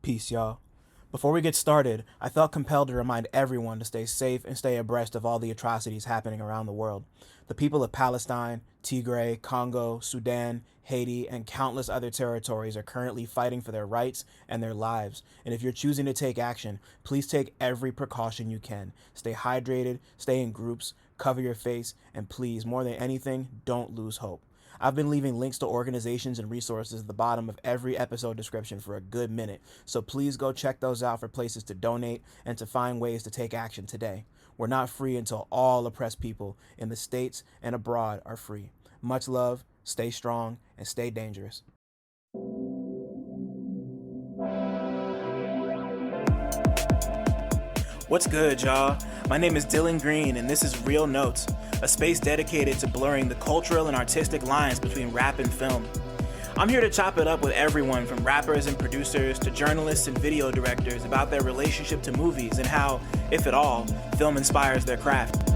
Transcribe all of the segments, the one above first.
Peace, y'all. Before we get started, I felt compelled to remind everyone to stay safe and stay abreast of all the atrocities happening around the world. The people of Palestine, Tigray, Congo, Sudan, Haiti, and countless other territories are currently fighting for their rights and their lives. And if you're choosing to take action, please take every precaution you can. Stay hydrated, stay in groups, cover your face, and please, more than anything, don't lose hope. I've been leaving links to organizations and resources at the bottom of every episode description for a good minute, so please go check those out for places to donate and to find ways to take action today. We're not free until all oppressed people in the States and abroad are free. Much love, stay strong, and stay dangerous. What's good, y'all? My name is Dylan Green, and this is Real Notes, a space dedicated to blurring the cultural and artistic lines between rap and film. I'm here to chop it up with everyone from rappers and producers to journalists and video directors about their relationship to movies and how, if at all, film inspires their craft.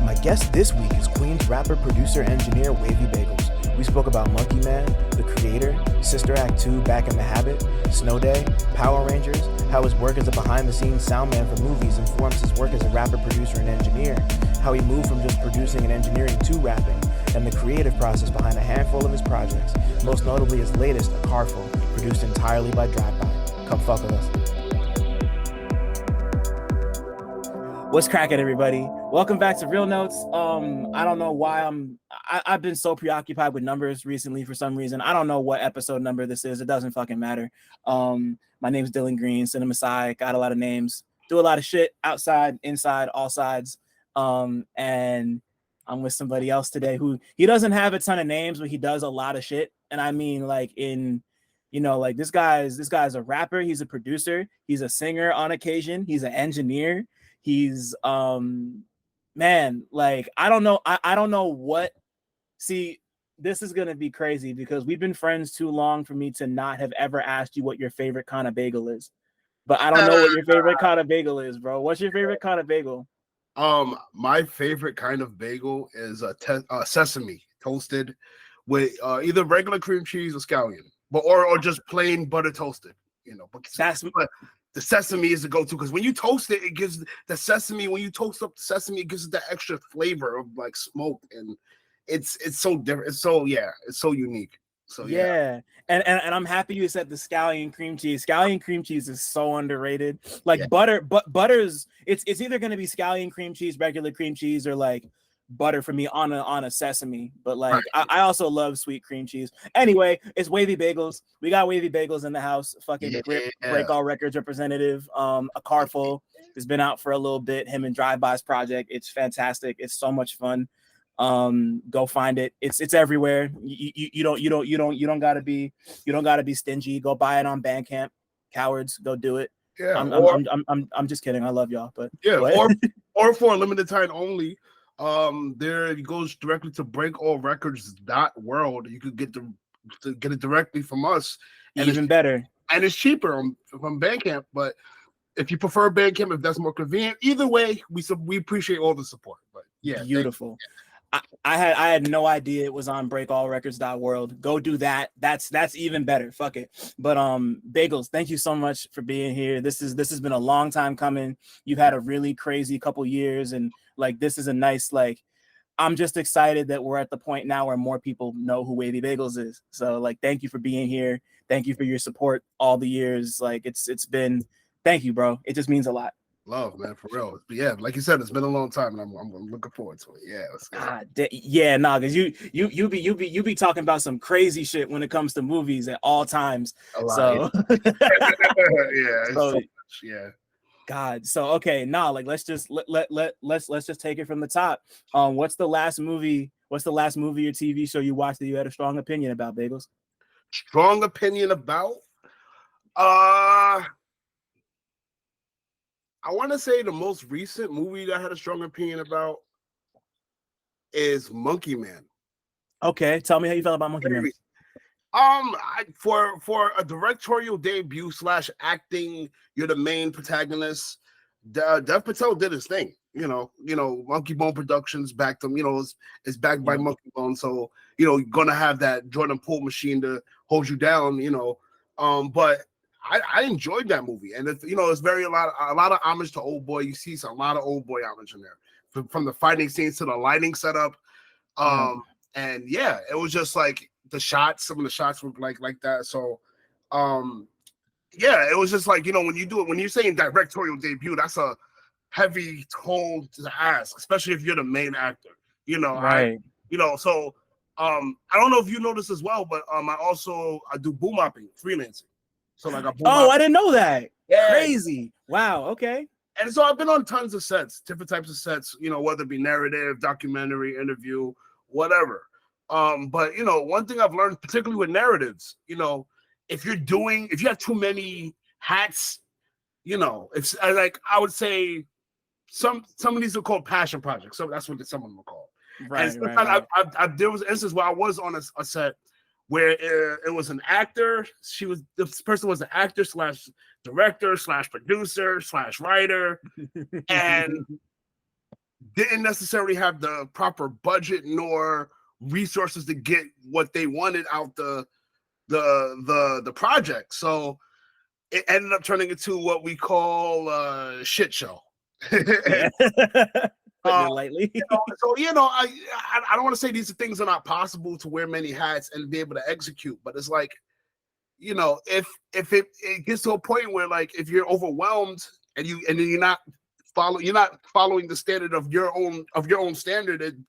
My guest this week is Queens rapper, producer, engineer Wavy Bagels. We spoke about Monkey Man, The Creator, Sister Act 2, Back in the Habit, Snow Day, Power Rangers, how his work as a behind-the-scenes sound man for movies informs his work as a rapper, producer, and engineer, how he moved from just producing and engineering to rapping, and the creative process behind a handful of his projects, most notably his latest, A Carfull, produced entirely by Driveby. Come fuck with us. What's cracking, everybody? Welcome back to Real Notes. I don't know why I've been so preoccupied with numbers recently for some reason. I don't know what episode number this is. It doesn't fucking matter. My name's Dylan Green, CineMasai, got a lot of names, do a lot of shit outside, inside, all sides. And I'm with somebody else today who he doesn't have a ton of names, but he does a lot of shit. And I mean, like like this guy's a rapper, he's a producer, he's a singer on occasion, he's an engineer. He's man, like I don't know what. See, this is gonna be crazy because we've been friends too long for me to not have ever asked you what your favorite kind of bagel is. But I don't know what your favorite kind of bagel is, bro. What's your favorite kind of bagel? My favorite kind of bagel is sesame toasted with either regular cream cheese or scallion, but or just plain butter toasted. But the sesame is the go-to because when you toast it, it gives the sesame. When you toast up the sesame, it gives it that extra flavor of like smoke, and it's so different. It's so unique. So yeah. And I'm happy you said the scallion cream cheese. Scallion cream cheese is so underrated. Like butter, but butter's it's either gonna be scallion cream cheese, regular cream cheese, or like butter for me on a sesame. But like I also love sweet cream cheese. Anyway, it's Wavy Bagels. We got Wavy Bagels in the house. Fucking Break All Records representative. A Carfull has been out for a little bit. Him and Driveby's project. It's fantastic. It's so much fun. Go find it. It's everywhere. You don't gotta be stingy. Go buy it on Bandcamp. Cowards, go do it. Yeah. I'm just kidding. I love y'all, but or for a limited time only. There it goes directly to breakallrecords.world. You could get it directly from us, and even better. And it's cheaper from Bandcamp. But if you prefer Bandcamp, if that's more convenient, either way, we appreciate all the support. But yeah, beautiful. I had no idea it was on breakallrecords.world. Go do that. That's even better. Fuck it. But Bagels, thank you so much for being here. This has been a long time coming. You've had a really crazy couple years, and like this is a nice I'm just excited that we're at the point now where more people know who Wavy Bagels is. So like thank you for being here. Thank you for your support all the years. Like it's been thank you, bro. It just means a lot. Love, man, for real. But yeah, like you said, it's been a long time, and I'm looking forward to it. Yeah, because you be talking about some crazy shit when it comes to movies at all times. A lot. So so much, yeah. God. So okay, let's just take it from the top. What's the last movie or TV show you watched that you had a strong opinion about, Bagels? Strong opinion about? I want to say the most recent movie that I had a strong opinion about is Monkey Man. Okay, tell me how you felt about Monkey Man. For a directorial debut / acting, you're the main protagonist. Dev Patel did his thing. Monkey Bone Productions backed him. It's backed by Monkey Bone, so you're gonna have that Jordan Poole machine to hold you down. But I enjoyed that movie, and it's, you know, it's a lot of homage to Old Boy. You see a lot of Old Boy homage in there, from the fighting scenes to the lighting setup. And yeah, it was just like the shots. Some of the shots were like that. So, yeah, it was just like, you know, when you're saying directorial debut, that's a heavy toll to ask, especially if you're the main actor. You know, right. So I don't know if you know this as well, but I do boom mopping, freelancing. So like a boom I didn't know that. Yeah. Crazy. Wow. Okay. And so I've been on tons of sets, different types of sets, you know, whether it be narrative, documentary, interview, whatever. But you know, one thing I've learned, particularly with narratives, you know, if you have too many hats, you know, it's like, I would say some of these are called passion projects. So that's what some of them are called. Right. And right. There was an instance where I was on a set where it was an actor. This person was an actor / director / producer / writer, and didn't necessarily have the proper budget nor resources to get what they wanted out the project. So it ended up turning into what we call a shit show. Yeah. Putting it lightly. I don't want to say these things are not possible to wear many hats and be able to execute, but it's like, you know, if it gets to a point where, like, if you're overwhelmed and you're not following the standard of your own standard,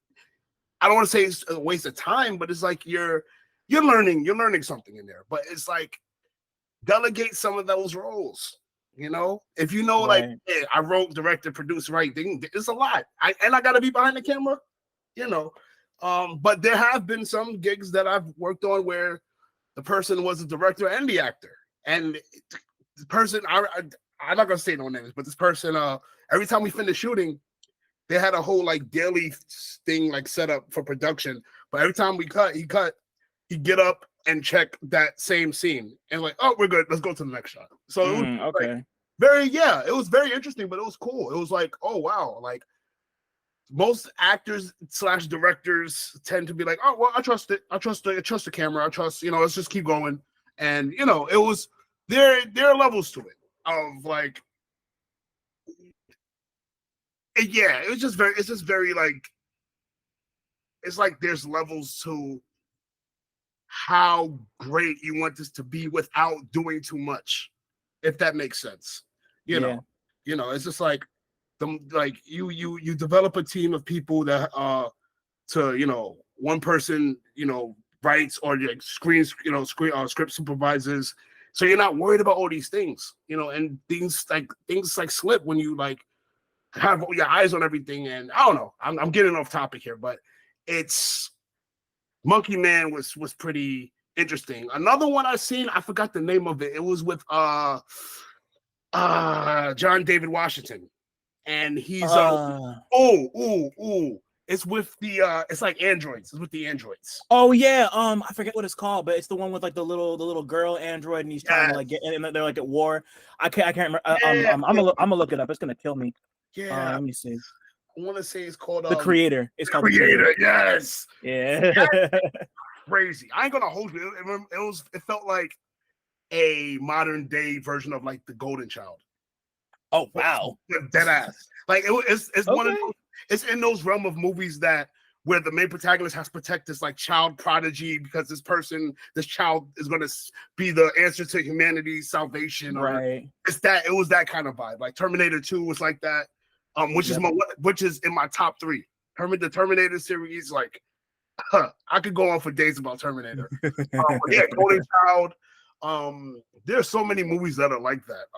I don't want to say it's a waste of time, but it's like you're learning something in there. But it's like, delegate some of those roles. You know, if you know, right. Like, hey, I wrote, directed, produced, right, it's a lot. I got to be behind the camera, you know. But there have been some gigs that I've worked on where the person was the director and the actor, and the person, I'm not gonna say no names, but this person, every time we finished shooting, they had a whole like daily thing like set up for production. But every time we cut, he'd get up and check that same scene and like, oh, we're good, let's go to the next shot. So it was okay. Like, it was very interesting, but it was cool. It was like, oh wow, like most actors / directors tend to be like, oh well, I trust the camera, I trust, you know, let's just keep going. And you know, it was there are levels to it of like, it's just very like, it's like there's levels to how great you want this to be without doing too much, if that makes sense. You know, it's just like you develop a team of people that to, you know, one person, you know, writes or like script supervises, so you're not worried about all these things, you know, and things like slip when you like have your eyes on everything. And I don't know, I'm getting off topic here, but it's Monkey Man was pretty interesting. Another one I seen, I forgot the name of it. It was with John David Washington, and he's it's with the it's like androids. It's with the androids. Oh yeah, I forget what it's called, but it's the one with like the little girl android, and he's trying to like get, and they're like at war. I can't remember. I'm gonna look it up. It's gonna kill me. Yeah, let me see. I want to say it's called The Creator. It's called The Creator. Yes. Yeah. Crazy. I ain't gonna hold you. It felt like a modern day version of like The Golden Child. Oh wow. Dead ass. Like it's okay. One of those, it's in those realm of movies that where the main protagonist has to protect this like child prodigy because this child is gonna be the answer to humanity's salvation. Right. It was that kind of vibe. Like Terminator 2 was like that. Which is in my top 3. The Terminator series, like, I could go on for days about Terminator. Golden Child. There's so many movies that are like that.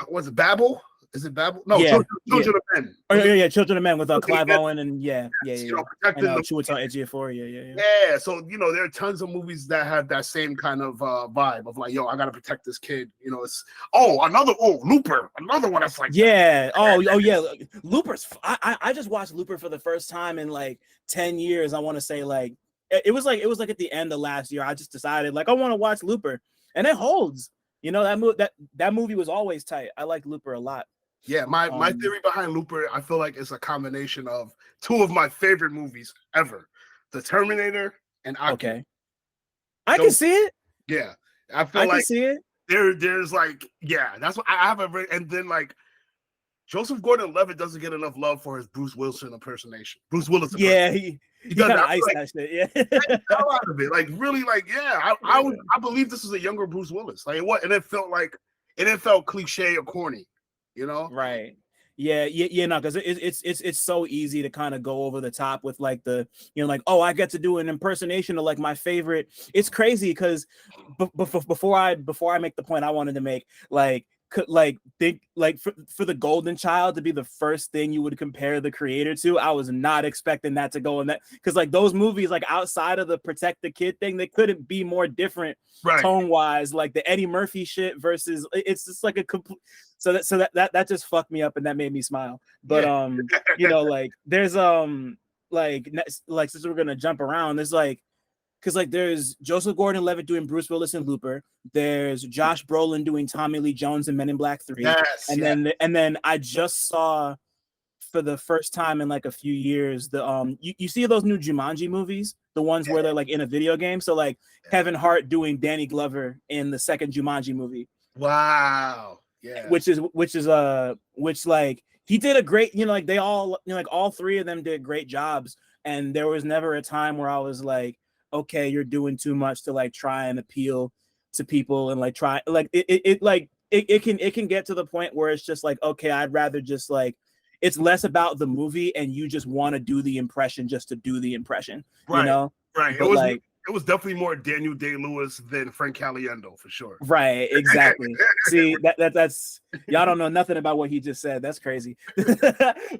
Was it Babel? Is it Babel? No, Children of Men. Oh yeah, Children of Men with Clive Owen and you know, Chiwetel Ejiofor. Yeah. So you know, there are tons of movies that have that same kind of vibe of like, yo, I gotta protect this kid. You know, it's Looper, another one that's like that. Oh yeah, Looper's. I just watched Looper for the first time in like 10 years. I want to say like it was like at the end of last year. I just decided like I want to watch Looper, and it holds. You know, that movie was always tight. I like Looper a lot. Yeah, my theory behind Looper, I feel like it's a combination of 2 of my favorite movies ever, The Terminator and Aki. Okay, I can see it. Yeah, I feel I like can see it. there's like, yeah, that's what I have a, and then like Joseph Gordon-Levitt doesn't get enough love for his Bruce Willis impersonation. Yeah, He he does kind of that. iced Like, that shit. Yeah. the hell out of it. Like really, like yeah, Yeah. I believe this was a younger Bruce Willis. Like what, and it felt like it didn't felt cliche or corny, you know? Right. Yeah, no, because it's so easy to kind of go over the top with like the, you know, like, oh, I get to do an impersonation of like my favorite. It's crazy because before I make the point I wanted to make, like think like for the Golden Child to be the first thing you would compare the creator to, I was not expecting that to go in that, because like those movies, like outside of the protect the kid thing, they couldn't be more different Right. tone wise. Like the Eddie Murphy shit versus, it's just like a complete, so that just fucked me up and that made me smile. But you know, like there's like since we're gonna jump around, there's like, because like there's Joseph Gordon-Levitt doing Bruce Willis and Looper. There's Josh Brolin doing Tommy Lee Jones and Men in Black 3. Yes, And then I just saw for the first time in like a few years the you see those new Jumanji movies, the ones where they're like in a video game. So like Kevin Hart doing Danny Glover in the second Jumanji movie. Wow. Yeah. Which like he did a great, you know, like they all, you know, like all three of them did great jobs. And there was never a time where I was like, okay, you're doing too much to like try and appeal to people and like try like it can get to the point where it's just like, okay, I'd rather just like, it's less about the movie and you just want to do the impression just to do the impression, right, you know? Right. But it was definitely more Daniel Day-Lewis than Frank Caliendo for sure. Right, exactly. See, that's y'all don't know nothing about what he just said. That's crazy.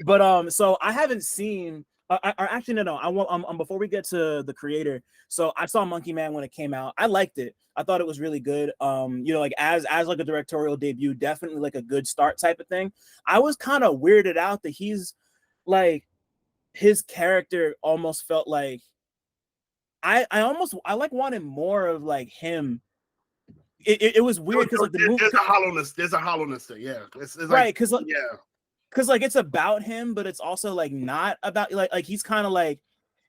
But so I haven't seen actually no, I want before we get to the creator. So I saw Monkey Man when it came out. I liked it. I thought it was really good. You know, like as like a directorial debut, definitely like a good start type of thing. I was kind of weirded out that he's like, his character almost felt like I like wanted more of like him. It was weird because like the movie, there's a hollowness there. Yeah, it's right, because like, yeah, because like it's about him, but it's also like not about like he's kind of like,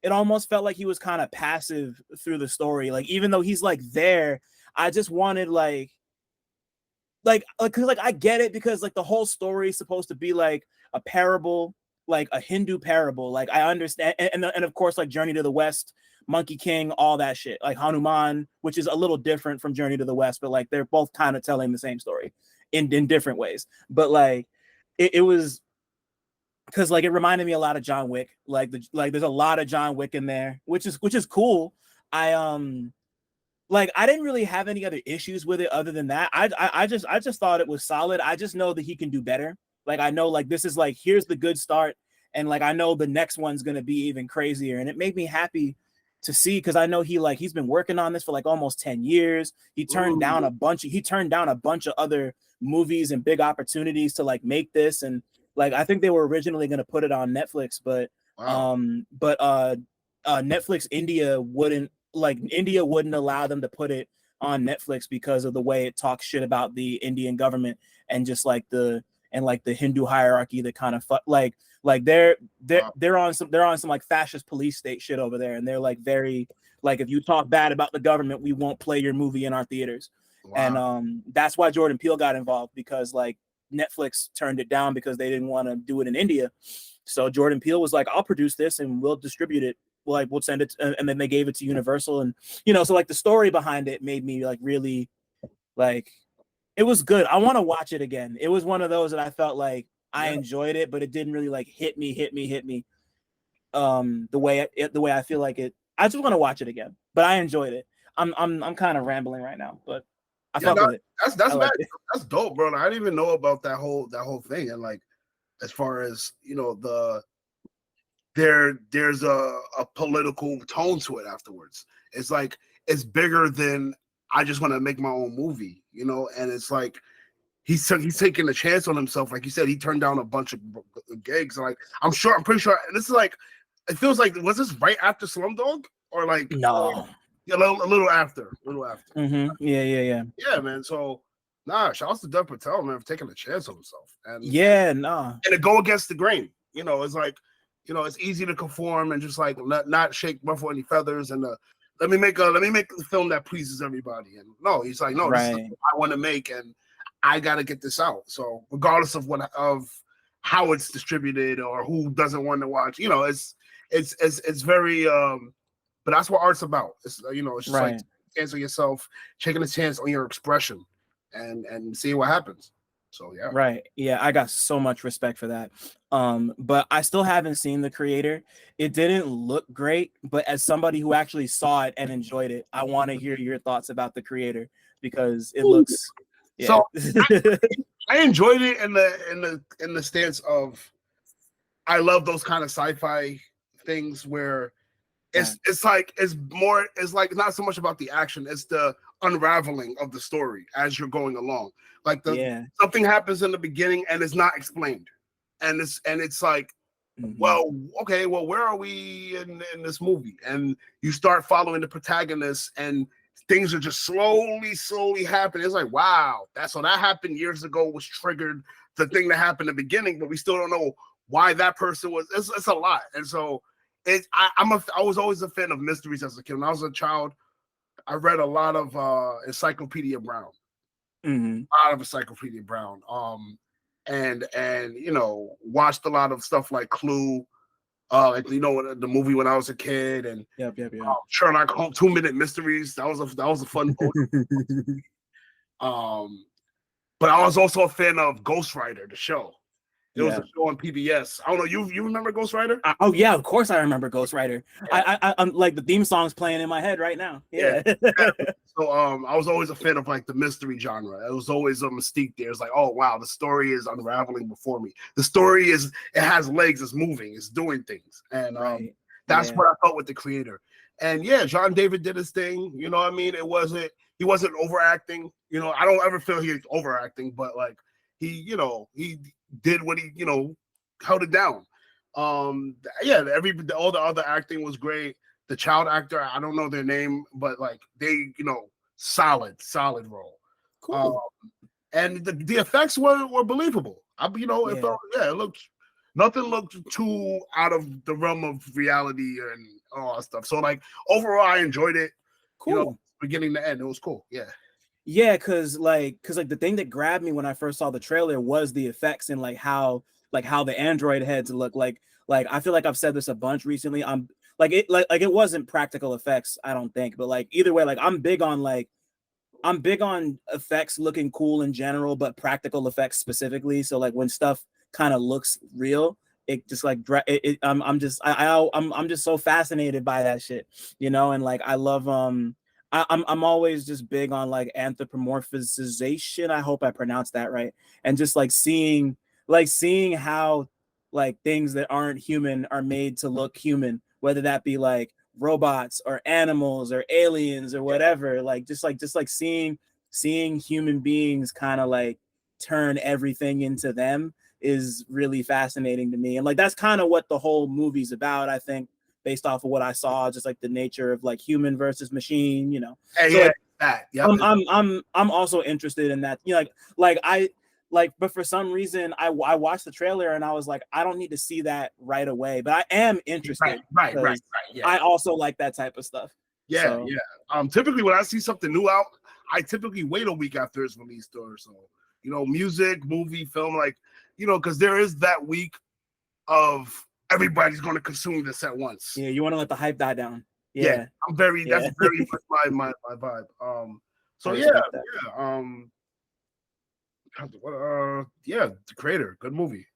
it almost felt like he was kind of passive through the story. Like even though he's like there, I just wanted like because like I get it, because like the whole story is supposed to be like a parable, like a Hindu parable. Like I understand, and of course like Journey to the West, Monkey King, all that shit, like Hanuman, which is a little different from Journey to the West, but like they're both kind of telling the same story in different ways. But like it was, because like it reminded me a lot of John Wick. Like there's a lot of John Wick in there, which is cool. I like I didn't really have any other issues with it other than that. I just thought it was solid. I just know that he can do better. Like I know like this is like, here's the good start, and like I know the next one's gonna be even crazier, and it made me happy to see, because I know he's been working on this for like almost 10 years. He turned down a bunch of other movies and big opportunities to like make this, and like I think they were originally going to put it on Netflix, but wow. Netflix India wouldn't allow them to put it on Netflix because of the way it talks shit about the Indian government and just like the Hindu hierarchy that kind of like they're on some like fascist police state shit over there, and they're like very like, if you talk bad about the government, we won't play your movie in our theaters. Wow. And that's why Jordan Peele got involved, because like Netflix turned it down because they didn't want to do it in India. So Jordan Peele was like, I'll produce this and we'll distribute it. Like we'll send it and then they gave it to Universal, and you know, so like the story behind it made me like really like, it was good. I want to watch it again. It was one of those that I felt like I enjoyed it, but it didn't really like hit me the way I feel like it. I just want to watch it again, but I enjoyed it. I'm kind of rambling right now, but I fuck with it. That's dope, bro. I didn't even know about that whole thing. And like, as far as you know, there's a political tone to it afterwards. It's like it's bigger than I just want to make my own movie, you know. And it's like he's taking a chance on himself. Like you said, he turned down a bunch of gigs. Like I'm pretty sure. And this is like, it feels like, was this right after Slumdog or like no? A little after. Mm-hmm. Yeah, man. So shout out to Dev Patel, man, for taking a chance on himself. And and to go against the grain. You know, it's like, you know, it's easy to conform and just like not shake, ruffle any feathers, and let me make the film that pleases everybody. And no, he's like, no, this is what I want to make, and I got to get this out. So regardless of how it's distributed or who doesn't want to watch, it's very. But that's what art's about. It's it's just like chance on yourself, taking a chance on your expression, and seeing what happens. So yeah. Right. Yeah, I got so much respect for that. But I still haven't seen The Creator. It didn't look great, but as somebody who actually saw it and enjoyed it, I want to hear your thoughts about The Creator because it looks. Yeah. So I enjoyed it in the stance of I love those kind of sci-fi things where it's like not so much about the action, it's the unraveling of the story as you're going along. Like something happens in the beginning and it's not explained, and it's like, well, okay, well, where are we in this movie? And you start following the protagonist, and things are just slowly happening. It's like, wow, that happened years ago, was triggered the thing that happened in the beginning, but we still don't know why that person was. It's a lot, and so I was always a fan of mysteries as a kid. When I was a child, I read a lot of Encyclopedia Brown. A lot of Encyclopedia Brown. And watched a lot of stuff like Clue, the movie when I was a kid, and Sherlock Holmes 2-minute mysteries. That was a fun book. But I was also a fan of Ghost Rider, the show. It was a show on PBS. I don't know. You remember Ghost Rider? Oh yeah, of course I remember Ghost Rider. Yeah. I'm like the theme song's playing in my head right now. Yeah. So I was always a fan of like the mystery genre. It was always a mystique there. It's like, oh wow, the story is unraveling before me. The story it has legs, it's moving, it's doing things, and that's what I felt with The Creator. And yeah, John David did his thing. You know what I mean? He wasn't overacting. I don't ever feel he's overacting, but like he did what he held it down. All the other acting was great. The child actor, I don't know their name, but like they solid role. Cool. And the effects were believable. It looked, nothing looked too out of the realm of reality and all that stuff. So like overall I enjoyed it. Cool. Beginning to end, it was cool. Yeah, cause the thing that grabbed me when I first saw the trailer was the effects and how the android heads look like. I feel like I've said this a bunch recently. It wasn't practical effects, I don't think, but like either way, I'm big on effects looking cool in general, but practical effects specifically. So like when stuff kind of looks real, it just like I'm just so fascinated by that shit, and like I love I'm always just big on like anthropomorphization. I hope I pronounced that right. And just like seeing how like things that aren't human are made to look human, whether that be like robots or animals or aliens or whatever. Like just seeing human beings kind of like turn everything into them is really fascinating to me. And like that's kind of what the whole movie's about, I think, based off of what I saw, just like the nature of like human versus machine, I'm also interested in that, but for some reason I watched the trailer and I was like, I don't need to see that right away, but I am interested. Right. Yeah. I also like that type of stuff. Yeah. Typically when I see something new out, I typically wait a week after it's released or so. Music, movie, film, because there is that week of everybody's going to consume this at once. Yeah, you want to let the hype die down. Yeah, that's very much my vibe. The Creator, good movie.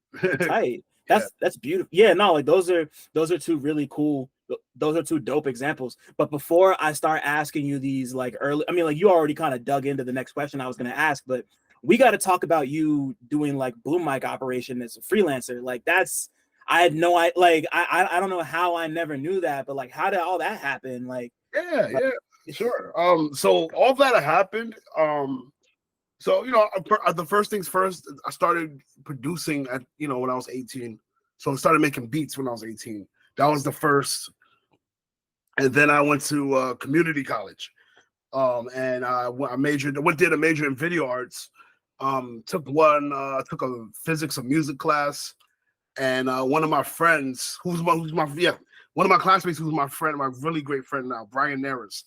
Tight. That's beautiful. Yeah, no, like those are two really cool. Those are two dope examples. But before I start asking you these like early, I mean, like you already kind of dug into the next question I was going to ask, but we got to talk about you doing like boom mic operation as a freelancer. Like I had no I don't know how I never knew that, but like how did all that happen? Sure. So all that happened. The first things first, I started producing at when I was 18. So I started making beats when I was 18. That was the first. And then I went to community college. And I did a major in video arts. Took a physics of music class. And one of my friends, who's my one of my classmates who's my friend, my really great friend now, Brian Neris.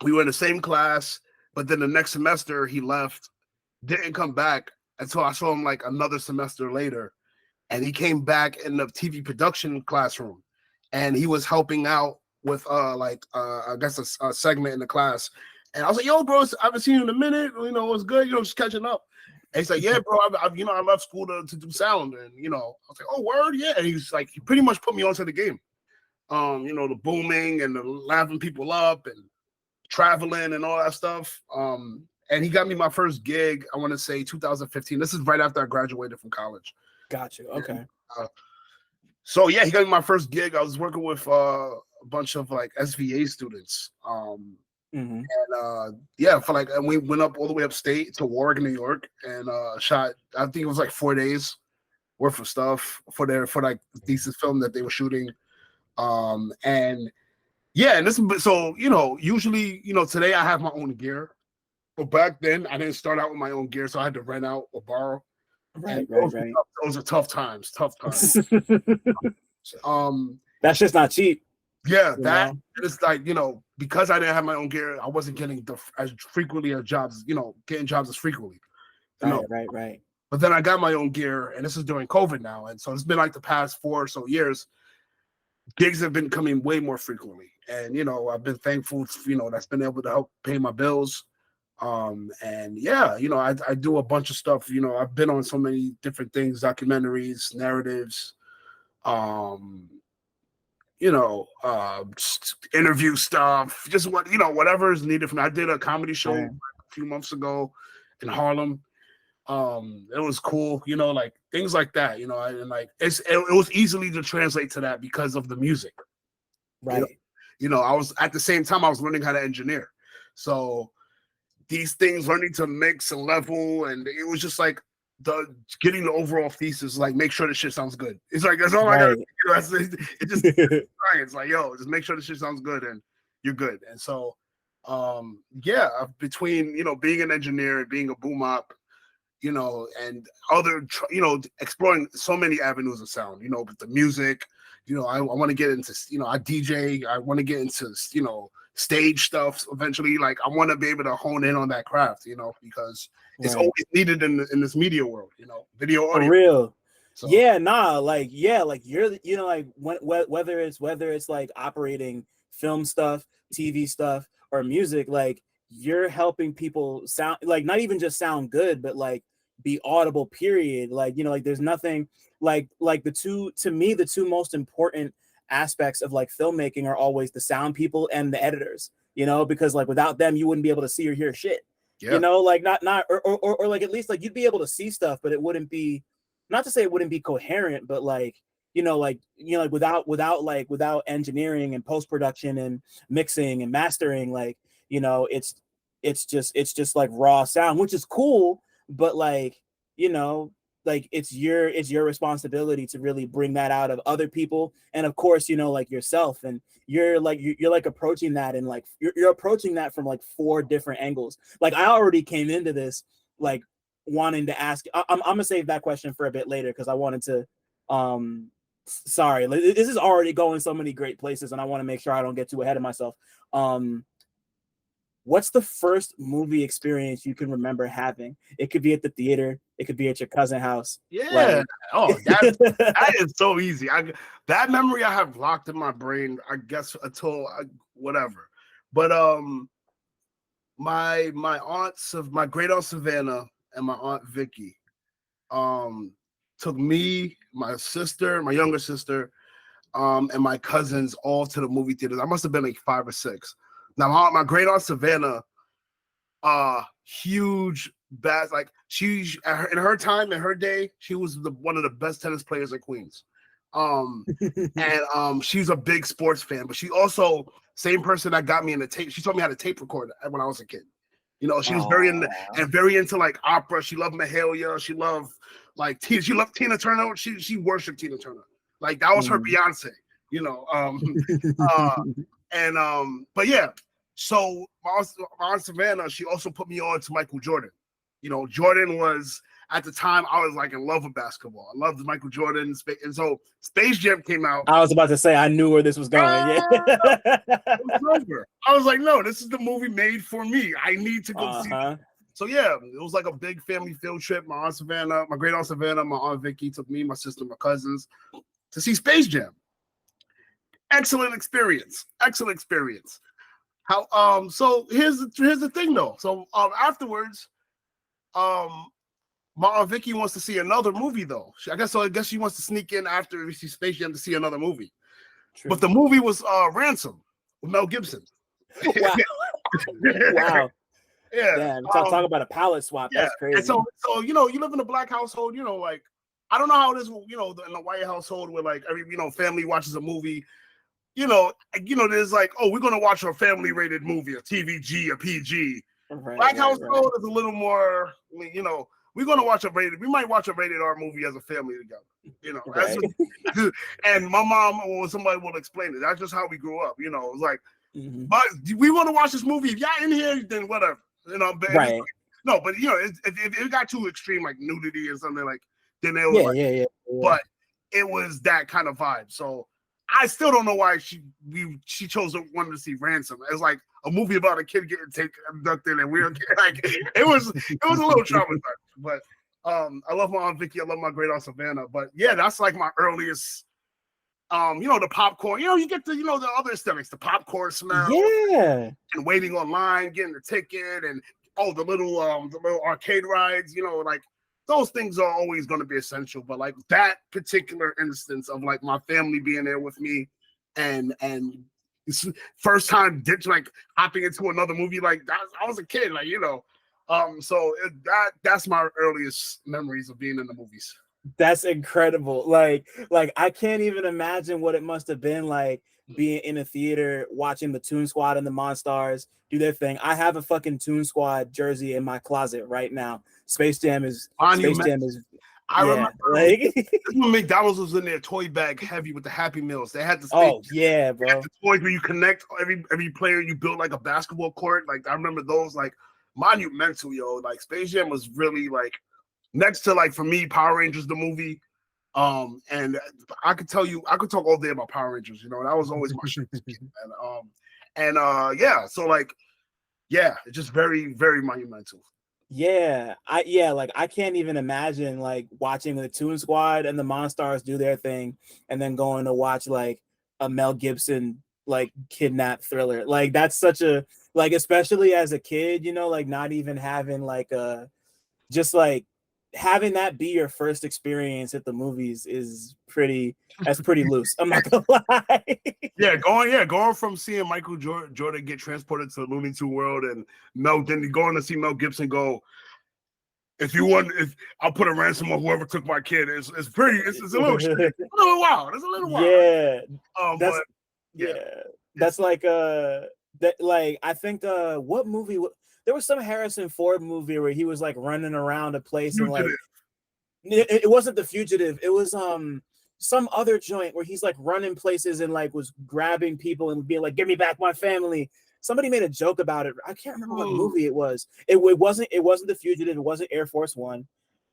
We were in the same class, but then the next semester he left, didn't come back until I saw him like another semester later. And he came back in the TV production classroom, and he was helping out with I guess a segment in the class. And I was like, "Yo, bro, I haven't seen you in a minute. You know, what's good? You know, just catching up." And he's like, "Yeah, bro, I left school to do sound." And I was like, "Oh, word, yeah." And he's like, he pretty much put me onto the game. The booming and the laughing people up and traveling and all that stuff. And he got me my first gig. I want to say 2015. This is right after I graduated from college. Got you. Okay. So yeah, he got me my first gig. I was working with a bunch of like SVA students. And and we went up all the way upstate to Warwick, New York, and shot. I think it was like 4 days worth of stuff for like the thesis film that they were shooting. And this, so usually today I have my own gear, but back then I didn't start out with my own gear, so I had to rent out or borrow. Right. Those are tough times. That's just not cheap. Yeah, it's like, because I didn't have my own gear, I wasn't getting as frequently as jobs, getting jobs as frequently. Right. But then I got my own gear, and this is during COVID now, and so it's been like the past 4 or so years. Gigs have been coming way more frequently, and I've been thankful, that's been able to help pay my bills. I do a bunch of stuff. I've been on so many different things, documentaries, narratives, interview stuff, just whatever is needed from me. I did a comedy show a few months ago in Harlem. It was cool, like things like that, and like it was easily to translate to that because of the music. Right. I was at the same time I was learning how to engineer. So these things, learning to mix and level, and it was just like getting the overall thesis, like make sure the shit sounds good. It's like that's all I gotta do. It just it's like, yo, just make sure the shit sounds good and you're good. And so between being an engineer and being a boom op, and other exploring so many avenues of sound, with the music, I want to get into I DJ, I want to get into stage stuff eventually. Like I want to be able to hone in on that craft, because it's always needed in this media world, video audio. For real. So. Like you're like whether it's like operating film stuff, TV stuff, or music, like you're helping people sound like not even just sound good, but like be audible, period. Like like there's nothing like the two most important aspects of like filmmaking are always the sound people and the editors, because like without them you wouldn't be able to see or hear shit. Like not or like at least like you'd be able to see stuff, but it wouldn't be, not to say it wouldn't be coherent, but like without engineering and post-production and mixing and mastering, like it's just like raw sound, which is cool, but like like it's your responsibility to really bring that out of other people, and of course like yourself, and you're like approaching that, and like you're approaching that from like 4 different angles. Like I already came into this like wanting to ask, I'm gonna save that question for a bit later, because I wanted to sorry, this is already going so many great places, and I want to make sure I don't get too ahead of myself. What's the first movie experience you can remember having? It could be at the theater. It could be at your cousin's house. Yeah. That is so easy. That memory I have locked in my brain, I guess, until whatever. But my great aunt Savannah and my aunt Vicky took me, my sister, my younger sister, and my cousins all to the movie theaters. I must have been like 5 or 6. Now, my great aunt Savannah, huge bad, like she's in her time, in her day, she was one of the best tennis players at Queens. And she's a big sports fan, but she also same person that got me in the tape. She taught me how to tape record when I was a kid. She was very into like opera. She loved Mahalia. She loved Tina Turner. She worshipped Tina Turner. Like that was her Beyonce. But yeah. So my aunt Savannah, she also put me on to Michael Jordan. You know, Jordan was at the time I was like in love with basketball. I loved Michael Jordan, and so Space Jam came out. I was about to say I knew where this was going. Yeah, it was over. I was like, no, this is the movie made for me. I need to go see it. So yeah, it was like a big family field trip. My aunt Savannah, my great aunt Savannah, my aunt Vicky took me, my sister, my cousins to see Space Jam. Excellent experience. Excellent experience. How so here's the thing though. So afterwards, my aunt Vicky wants to see another movie though. I guess she wants to sneak in after we see Space Jam to see another movie. True. But the movie was Ransom with Mel Gibson. Wow. Wow. Yeah. Damn, talk about a palette swap. Yeah. That's crazy. And so you know, you live in a black household, you know, like I don't know how it is, you know, in a white household where like every, you know, family watches a movie. You know, there's like, oh, we're gonna watch a family rated movie, a TVG, a PG. Black household is a little more, you know, we might watch a rated R movie as a family together. You know, and my mom or somebody will explain it. That's just how we grew up. You know, it's like, but we want to watch this movie. If y'all in here, then whatever. You know, but right. No, but you know, if it got too extreme, like nudity or something, like then it was yeah. But it was that kind of vibe. So I still don't know why she chose wanted to see Ransom. It's like a movie about a kid getting abducted and weird. Like it was a little traumatizing. But I love my aunt Vicky. I love my great aunt Savannah. But yeah, that's like my earliest. You know, the popcorn. You know, you get the the other aesthetics, the popcorn smell. Yeah. And waiting online, getting the ticket, and the little arcade rides. You know, like those things are always going to be essential. But like that particular instance of like my family being there with me, and it's first time like hopping into another movie like that. I was a kid, like so that's my earliest memories of being in the movies. That's incredible. Like I can't even imagine what it must have been like being in a theater watching the Toon Squad and the Monstars do their thing. I have a fucking Toon Squad jersey in my closet right now. Space Jam is. I remember like when McDonald's was in their toy bag heavy with the Happy Meals. They had the bro. The toys where you connect every player, you build like a basketball court. Like I remember those like monumental, yo. Like Space Jam was really like next to like for me, Power Rangers the movie. And I could talk all day about Power Rangers, you know, that was always my shit. So like, yeah, it's just very, very monumental. Yeah, I can't even imagine like watching the Toon Squad and the Monstars do their thing and then going to watch like a Mel Gibson like kidnap thriller. Like that's such a like, especially as a kid, you know, like not even having like just like having that be your first experience at the movies is pretty loose. I'm not gonna lie. Going from seeing Michael Jordan get transported to the Looney Tunes world and then going to see Mel Gibson go, if I'll put a ransom on whoever took my kid. It's a little shit. It's a little wild. It's a little wild. That's like that like I think what movie there was some Harrison Ford movie where he was like running around a place and like it wasn't The Fugitive. It was some other joint where he's like running places and like was grabbing people and being like, "Give me back my family." Somebody made a joke about it. I can't remember what movie it was. It wasn't The Fugitive. It wasn't Air Force One.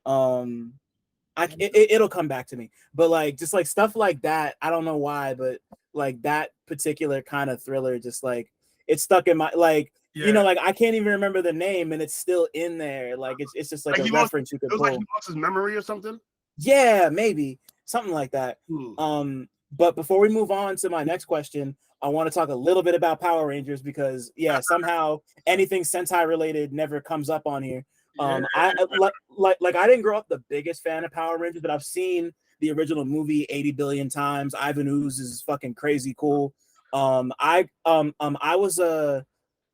It'll come back to me. But like just like stuff like that. I don't know why, but like that particular kind of thriller, just like it's stuck in my like. Yeah. You know, like I can't even remember the name, and it's still in there. Like it's just like a reference you could pull. Like he lost his memory or something. Yeah, maybe something like that. But before we move on to my next question, I want to talk a little bit about Power Rangers because somehow anything Sentai related never comes up on here. I didn't grow up the biggest fan of Power Rangers, but I've seen the original movie 80 billion times. Ivan Ooze is fucking crazy cool. I was a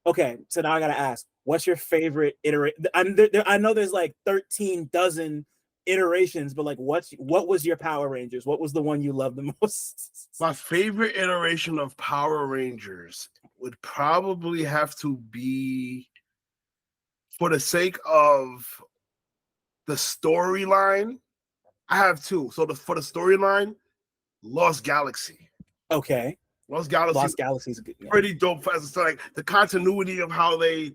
okay, so now I gotta ask, what's your favorite iteration? I know there's like 13 dozen iterations, but like what was your Power Rangers? What was the one you loved the most? My favorite iteration of Power Rangers would probably have to be, for the sake of the storyline, I have two. So for the storyline, Lost Galaxy. Okay. Lost Galaxy is good, pretty dope. It's like the continuity of how they,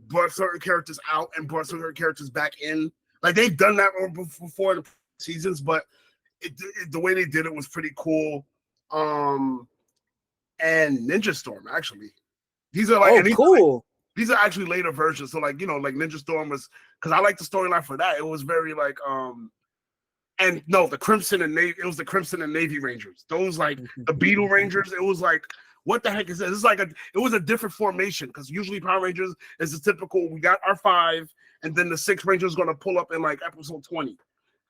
brought certain characters out and brought certain characters back in. Like they've done that before in the seasons, but the way they did it was pretty cool. And Ninja Storm actually. These are like cool. These are actually later versions. So like Ninja Storm was, because I like the storyline for that. It was very like and no, the Crimson and Navy. It was the Crimson and Navy Rangers. Those like the Beetle Rangers. It was like, what the heck is this? It's like it was a different formation, because usually Power Rangers is the typical. We got our 5, and then the 6 Rangers going to pull up in like episode 20.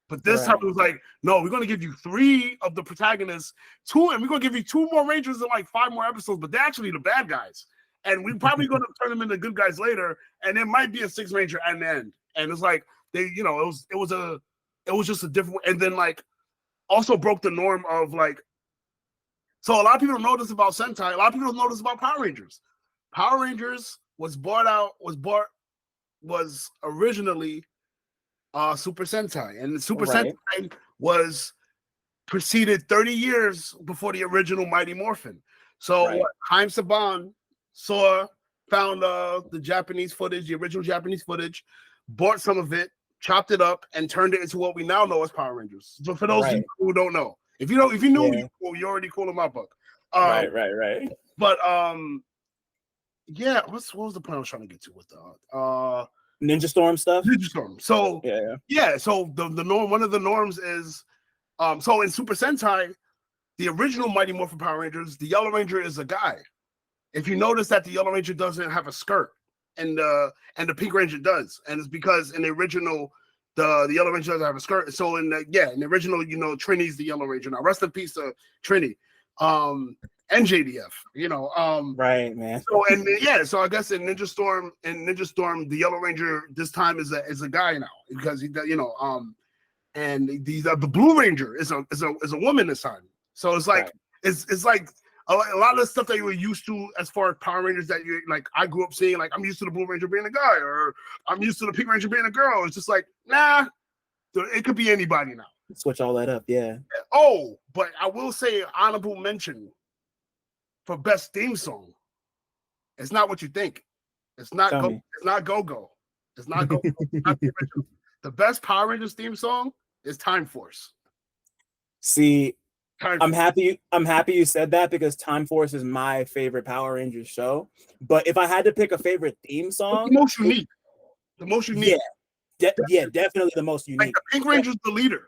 But this time it was like, no, we're going to give you 3 of the protagonists, 2, and we're going to give you 2 more Rangers in like 5 more episodes. But they're actually the bad guys, and we're probably going to turn them into good guys later. And there might be a 6th Ranger at the end. And it's like it was just a different. And then like also broke the norm of like. So a lot of people don't know this about Sentai. A lot of people don't know this about Power Rangers. Power Rangers was originally Super Sentai, and the Super Sentai was preceded 30 years before the original Mighty Morphin. So Haim Saban found the Japanese footage, the original Japanese footage, bought some of it, chopped it up, and turned it into what we now know as Power Rangers. So for those who don't know, if you knew, you're already cool in my book. Right. But yeah, what was the point I was trying to get to with the Ninja Storm stuff? Ninja Storm. So so the norm, one of the norms is so in Super Sentai, the original Mighty Morphin Power Rangers, the Yellow Ranger is a guy. If you notice that the Yellow Ranger doesn't have a skirt, and the Pink Ranger does, and it's because in the original the Yellow Ranger doesn't have a skirt. So in the original, Trini's the Yellow Ranger. Now rest in peace to Trini. And JDF, right, man. So I guess in Ninja Storm, the Yellow Ranger this time is a guy now, because he, and the Blue Ranger is a woman this time. So it's like it's like a lot of the stuff that you were used to as far as Power Rangers that you like. I grew up seeing, like, I'm used to the Blue Ranger being a guy, or I'm used to the Pink Ranger being a girl. It's just like, nah, it could be anybody now. Switch all that up, yeah. Oh, but I will say honorable mention for best theme song. It's not what you think. It's not Go-Go. It's not Go-Go. It's not Go-Go. The best Power Rangers theme song is Time Force. See, I'm happy you said that, because Time Force is my favorite Power Rangers show. But if I had to pick a favorite theme song, the most unique. Yeah, definitely the most unique. Like the Pink Ranger's the leader.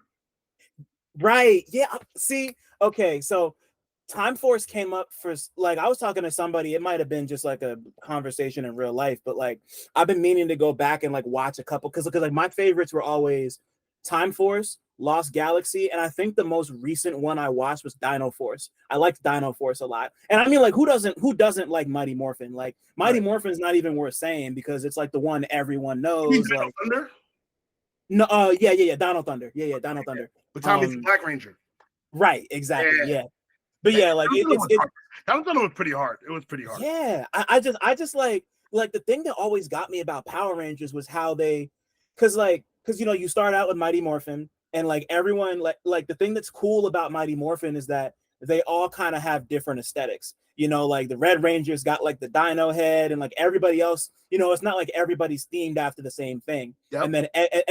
Right. Yeah. See, okay, so Time Force came up for, like, I was talking to somebody, it might have been just like a conversation in real life, but like I've been meaning to go back and like watch a couple, because like my favorites were always Time Force, Lost Galaxy, and I think the most recent one I watched was Dino Force. I liked Dino Force a lot. And I mean, like, who doesn't like Mighty Morphin? Like, Mighty Morphin's not even worth saying, because it's like the one everyone knows. Like, Thunder? No, yeah, Dino Thunder. Yeah, Dino Thunder. But Tommy's Black Ranger. Right, exactly. Yeah. But yeah, like that one was pretty hard. It was pretty hard. Yeah, I just like the thing that always got me about Power Rangers was how because you start out with Mighty Morphin, and like everyone like the thing that's cool about Mighty Morphin is that they all kind of have different aesthetics. Like the Red Ranger's got like the dino head, and like everybody else, it's not like everybody's themed after the same thing. Yep. And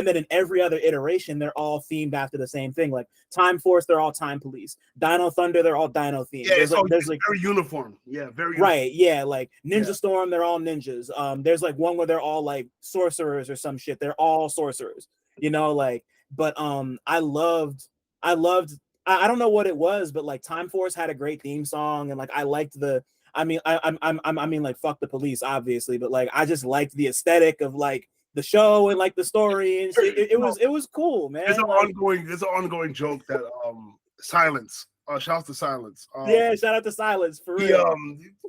then in every other iteration, they're all themed after the same thing. Like Time Force, they're all Time Police. Dino Thunder, they're all Dino themed. Yeah, there's like very uniform. Yeah, very uniform. Right. Yeah, like Ninja Storm, they're all ninjas. There's like one where they're all like sorcerers or some shit. They're all sorcerers. But I loved. I don't know what it was, but like Time Force had a great theme song, and like I liked I mean, like, fuck the police, obviously, but like I just liked the aesthetic of like the show and like the story, and it was cool, man. There's an ongoing joke that Silence. Shout out to Silence. Shout out to Silence for real.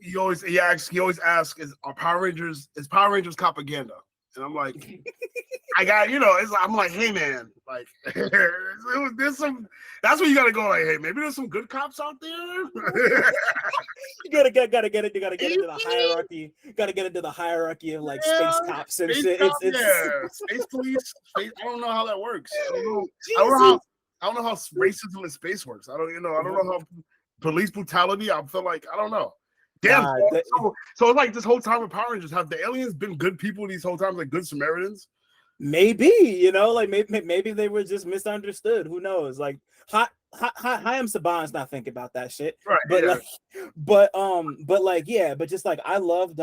He always asks, is Power Rangers propaganda? And I'm like, I'm like, hey man, like, there's some. That's where you gotta go. Like, hey, maybe there's some good cops out there. You gotta get into the hierarchy. Got to get into the hierarchy of like space cops and shit. Space police. I don't know how that works. I don't know how racism in space works. I don't know how police brutality. I feel like I don't know. Damn. So it's like this whole time with Power Rangers, have the aliens been good people these whole times, like good Samaritans? Maybe, you know, like maybe they were just misunderstood. Who knows? Like, Chaim Saban's not thinking about that shit. Right. But yeah. but just like I loved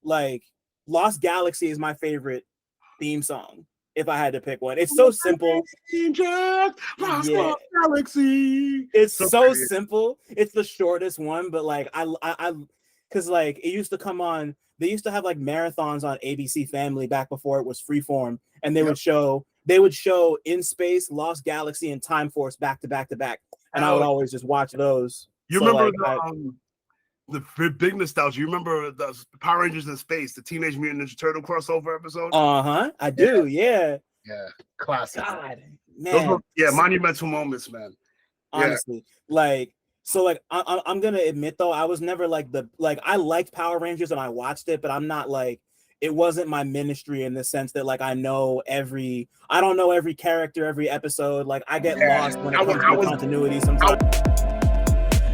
like Lost Galaxy is my favorite theme song. If I had to pick one, it's so simple. Lost Galaxy. It's so simple. It's the shortest one, but like I because like it used to come on. They used to have like marathons on ABC Family back before it was freeform, and they would show In Space, Lost Galaxy, and Time Force back to back to back, and I would always just watch those. You remember the big nostalgia? You remember the Power Rangers in Space, the Teenage Mutant Ninja Turtle crossover episode? I do. Yeah. Classic. God, man. Those were, monumental moments, man. Honestly, like. So like I'm gonna admit though, I was never like I liked Power Rangers and I watched it, but I'm not like, it wasn't my ministry in the sense that like I don't know every character, every episode. Like I get lost when it comes to continuity sometimes.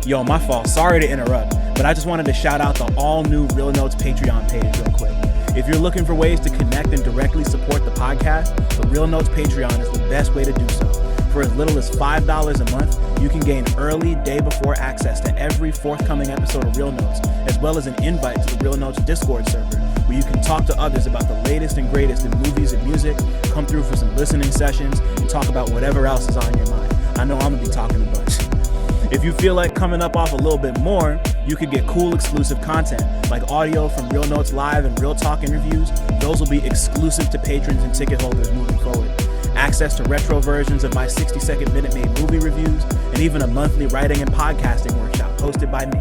Yo, my fault. Sorry to interrupt, but I just wanted to shout out the all new Real Notes Patreon page real quick. If you're looking for ways to connect and directly support the podcast, the Real Notes Patreon is the best way to do so. For as little as $5 a month, you can gain early day before access to every forthcoming episode of Real Notes, as well as an invite to the Real Notes Discord server, where you can talk to others about the latest and greatest in movies and music, come through for some listening sessions, and talk about whatever else is on your mind. I know I'm gonna be talking a bunch. If you feel like coming up off a little bit more, you could get cool exclusive content, like audio from Real Notes Live and Real Talk interviews. Those will be exclusive to patrons and ticket holders moving forward. Access to retro versions of my 60-second Minute Maid movie reviews, and even a monthly writing and podcasting workshop hosted by me.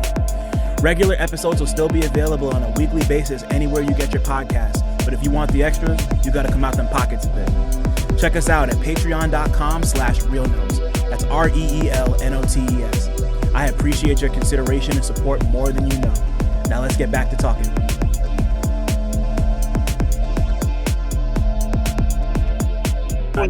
Regular episodes will still be available on a weekly basis anywhere you get your podcasts, but if you want the extras, you gotta come out them pockets a bit. Check us out at patreon.com/realnotes. That's REELNOTES. I appreciate your consideration and support more than you know. Now let's get back to talking. I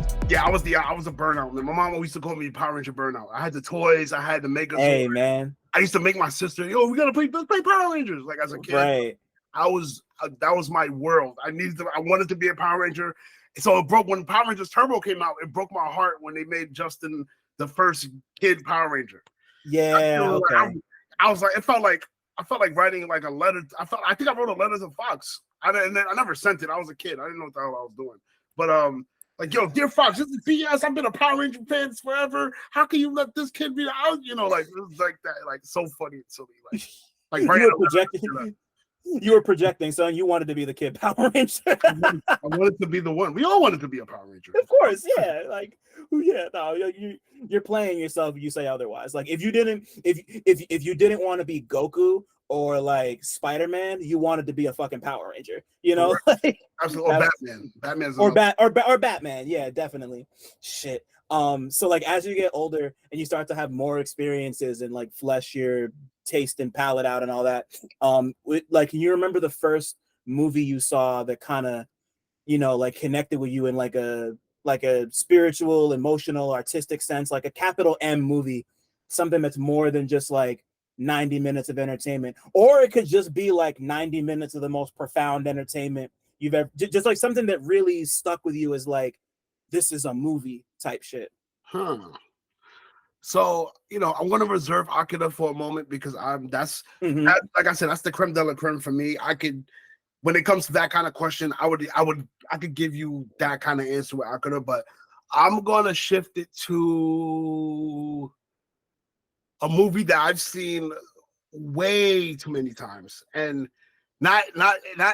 was a burnout. My mom always used to call me Power Ranger burnout. I had the toys, I had the makeup. Hey man, I used to make my sister, we gotta play Power Rangers. Like as a kid, right? That was my world. I wanted to be a Power Ranger. So it broke when Power Rangers Turbo came out. It broke my heart when they made Justin the first kid Power Ranger. Yeah, okay. I was like, I felt like writing like a letter. I think I wrote a letter to Fox. I never sent it. I was a kid. I didn't know what the hell I was doing. But like, yo, dear Fox, this is PS. I've been a Power Ranger fan forever. How can you let this kid be out? Like it was like that, like so funny and silly. Like you were projecting, son. You wanted to be the kid Power Ranger. I wanted to be the one. We all wanted to be a Power Ranger. Of course, yeah. Like, no, you're playing yourself if you say otherwise. Like, if you didn't want to be Goku or like Spider-Man, you wanted to be a fucking Power Ranger. Like, absolutely. Or Batman. Or Batman. Yeah, definitely. Shit. So like as you get older and you start to have more experiences and like flesh your taste and palate out and all that, like, can you remember the first movie you saw that kind of like connected with you in like a spiritual, emotional, artistic sense, like a capital M movie, something that's more than just like 90 minutes of entertainment, or it could just be like 90 minutes of the most profound entertainment you've ever, just like something that really stuck with you as like, this is a movie type shit. So, I'm going to reserve Akira for a moment because that, like I said, that's the creme de la creme for me. When it comes to that kind of question, I could give you that kind of answer with Akira, but I'm going to shift it to a movie that I've seen way too many times, and not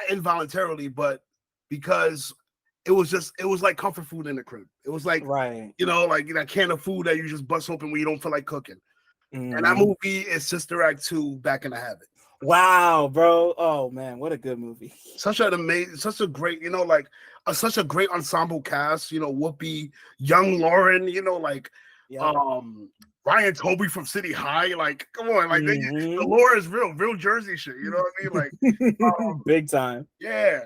involuntarily, but because it was like comfort food in the crib. It was like, right, like that can of food that you just bust open when you don't feel like cooking. And that movie is Sister Act 2, Back in the Habit. Wow, bro. Oh man, what a good movie. Such a great, such a great ensemble cast, Whoopi, young Lauren, Ryan Toby from City High, like, come on, like the lore is real Jersey shit, you know what I mean? Like big time. Yeah.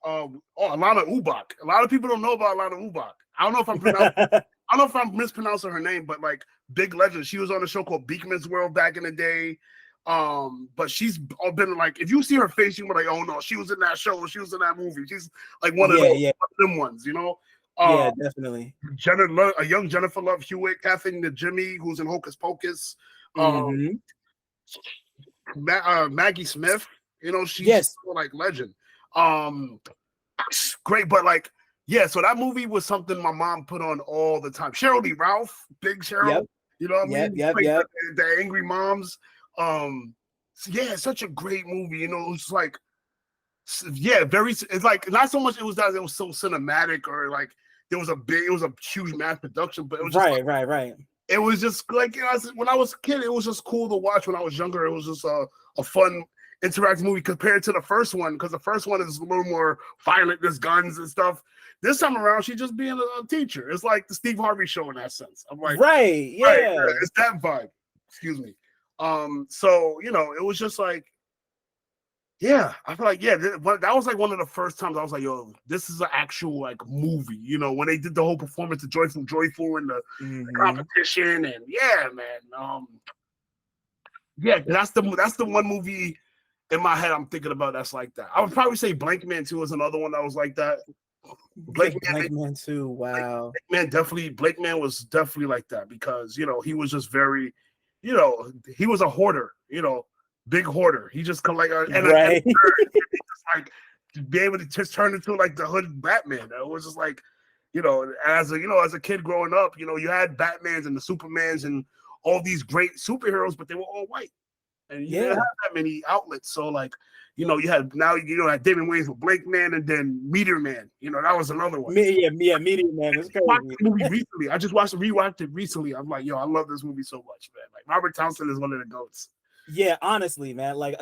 Alana Ubach. A lot of people don't know about Alana Ubach. I don't know if I'm mispronouncing her name, but like big legend. She was on a show called Beekman's World back in the day. But she's been like, if you see her face, you be like, oh no, she was in that show, she was in that movie. She's like one of them ones, you know. Yeah, definitely. A young Jennifer Love Hewitt, Kathleen the Jimmy, who's in Hocus Pocus. Maggie Smith, you know, she's like legend. Great, but like, yeah, so that movie was something my mom put on all the time. Sheryl Lee Ralph, Big Cheryl, you know what I mean? The angry moms. Yeah, such a great movie, you know. It's like, yeah, it's like not so much it was that it was so cinematic or like it was a huge mass production, but it was just right. It was just like, you know, when I was a kid, it was just cool to watch. When I was younger, it was just a fun interactive movie compared to the first one, because the first one is a little more violent. There's guns and stuff. This time around, she's just being a teacher. It's like the Steve Harvey show in that sense. I'm like, it's that vibe. Excuse me. So you know, it was just like, yeah, I feel like, that was like one of the first times I was like, yo, this is an actual like movie. You know, when they did the whole performance of Joyful and the competition, and yeah, man, that's the one movie in my head I'm thinking about that's like that. I would probably say Blank Man 2 is another one that was like that. Blank Man 2, wow. Blank Man was definitely like that, because, you know, he was just very, you know, he was a hoarder, you know, big hoarder. He just collect and just like to be able to just turn into like the hood Batman. It was just like, you know, as a kid growing up, you know, you had Batmans and the Supermans and all these great superheroes, but they were all white. And you didn't have that many outlets. So like, you know, you had David Wayne's with Blake Man, and then Meteor Man. You know, that was another one. Meteor Man. It's crazy. I watched the movie recently. I just rewatched it recently. I'm like, yo, I love this movie so much, man. Like Robert Townsend is one of the goats. Yeah, honestly, man. I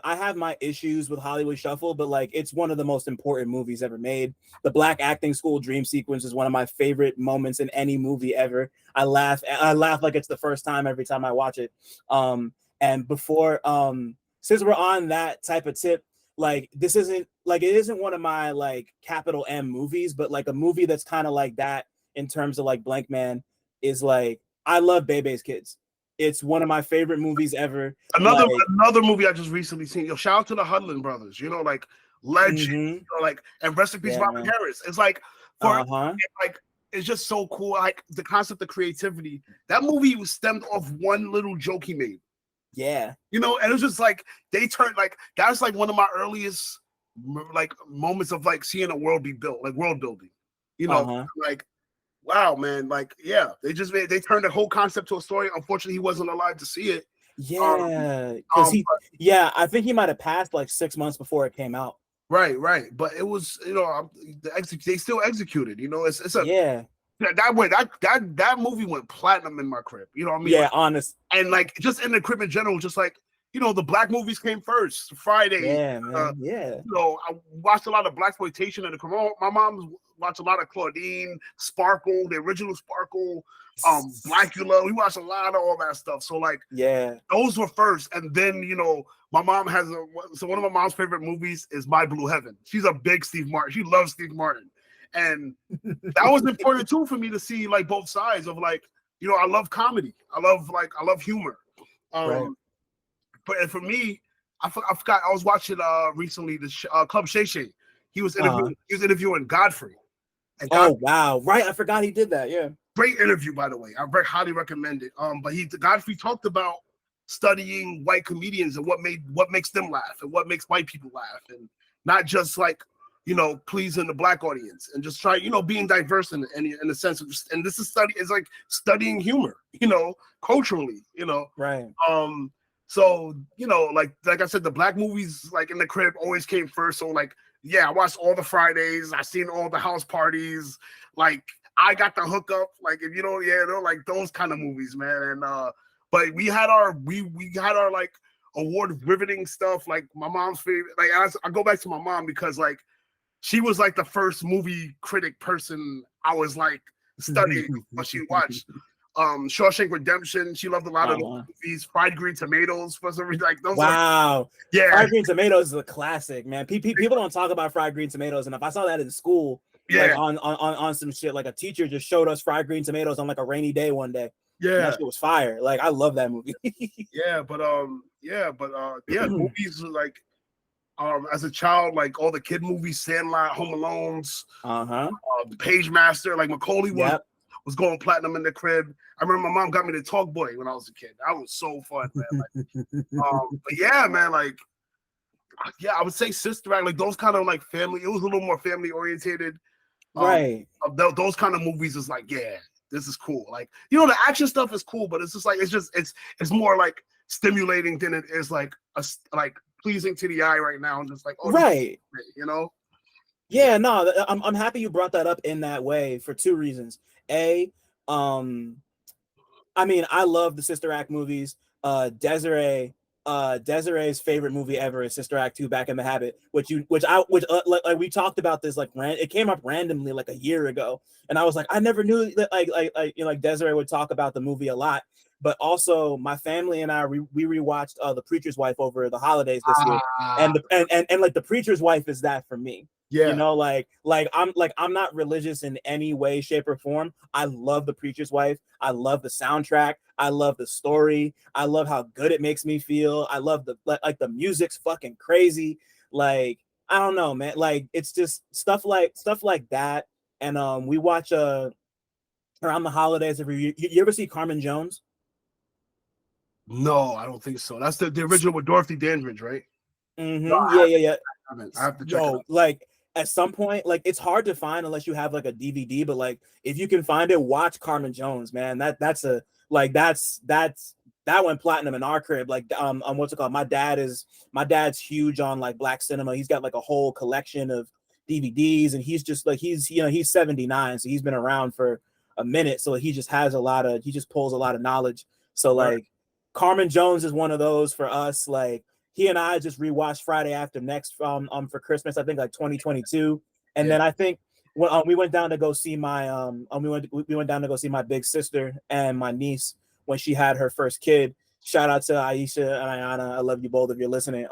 have my issues with Hollywood Shuffle, but like it's one of the most important movies ever made. The Black Acting School dream sequence is one of my favorite moments in any movie ever. I laugh like it's the first time every time I watch it. And before since we're on that type of tip, like this isn't like it isn't one of my like capital M movies, but like a movie that's kind of like that in terms of like Blank Man is like I love Bebe's Kids. It's one of my favorite movies ever. Another movie I just recently seen. Yo, shout out to the Hudlin brothers. You know, like legend. You know, like, and rest in peace, Robin Harris. It's like it's just so cool. Like the concept of creativity. That movie was stemmed off one little joke he made. Yeah, you know, and it was just like they turned like that's like one of my earliest like moments of like seeing a world be built, like world building. You know, like. Wow, man! Like, yeah, they turned the whole concept to a story. Unfortunately, he wasn't alive to see it. Yeah, because I think he might have passed like 6 months before it came out. Right. But it was, you know, they still executed. You know, that movie went platinum in my crib. You know what I mean? Yeah, like, honest. And like just in the crib in general, just like, you know, the black movies came first. Friday. Yeah, man. You know, I watched a lot of blaxploitation in the my mom watched a lot of Claudine, Sparkle, the original Sparkle, Blackula. We watched a lot of all that stuff. So like, yeah, those were first. And then, you know, my mom has one of my mom's favorite movies is My Blue Heaven. She's a big Steve Martin. She loves Steve Martin. And that was important too for me to see like both sides of like, you know, I love comedy. I love humor. Right. But for me, I forgot. I was watching recently the Club Shay Shay. He was interviewing Godfrey. And wow! Right, I forgot he did that. Yeah, great interview, by the way. I highly recommend it. But Godfrey talked about studying white comedians and what makes them laugh and what makes white people laugh, and not just like, you know, pleasing the black audience, and just try, you know, being diverse in the sense of just, and this is like studying humor, you know, culturally, you know, right. So, you know, like I said, the black movies like in the crib always came first. So like, yeah, I watched all the Fridays. I seen all the house parties. Like I got the hookup. Like if you don't, they're like those kind of movies, man. And but we had our like award riveting stuff. Like my mom's favorite. Like I go back to my mom because like she was like the first movie critic person I was like studying what she watched. Shawshank Redemption. She loved a lot of movies. Fried Green Tomatoes for some reason. Like those. Wow. Yeah. Fried Green Tomatoes is a classic, man. People don't talk about Fried Green Tomatoes, and if I saw that in school, like on some shit, like a teacher just showed us Fried Green Tomatoes on like a rainy day one day. Yeah, and that shit was fire. Like I love that movie. movies like as a child, like all the kid movies, Sandlot, Home Alone's, Page Master, like Macaulay was going platinum in the crib. I remember my mom got me the Talk Boy when I was a kid. That was so fun, man. Like, but yeah, man, like I would say Sister Act, like those kind of like family. It was a little more family orientated. Right. Those kind of movies is like, yeah, this is cool. Like, you know, the action stuff is cool, but it's just like it's more like stimulating than it is like like pleasing to the eye right now. And just like, oh, right, you know. Yeah, no, I'm happy you brought that up in that way for two reasons. A, I mean, I love the Sister Act movies. Desiree's favorite movie ever is Sister Act 2 Back in the Habit, which like we talked about this like it came up randomly like a year ago, and I was like, I never knew that like Desiree would talk about the movie a lot. But also my family and I we rewatched The Preacher's Wife over the holidays this year, and like The Preacher's Wife is that for me. Yeah. You know, like I'm not religious in any way, shape, or form. I love The Preacher's Wife. I love the soundtrack. I love the story. I love how good it makes me feel. I love the music's fucking crazy. Like, I don't know, man. Like, it's just stuff like that. And we watch around the holidays every year. You ever see Carmen Jones? No, I don't think so. That's the original with Dorothy Dandridge, right? No, yeah. I have to check it out. Like at some point, like it's hard to find unless you have like a DVD, but like if you can find it, watch Carmen Jones, man. That went platinum in our crib. Like what's it called? My dad's huge on like black cinema. He's got like a whole collection of DVDs, and he's just like he's 79, so he's been around for a minute. So he just pulls a lot of knowledge. So like Carmen Jones is one of those for us. Like he and I just rewatched Friday After Next for Christmas, I think like 2022. And then I think when we went down to go see my we went down to go see my big sister and my niece when she had her first kid. Shout out to Aisha and Ayana. I love you both if you're listening.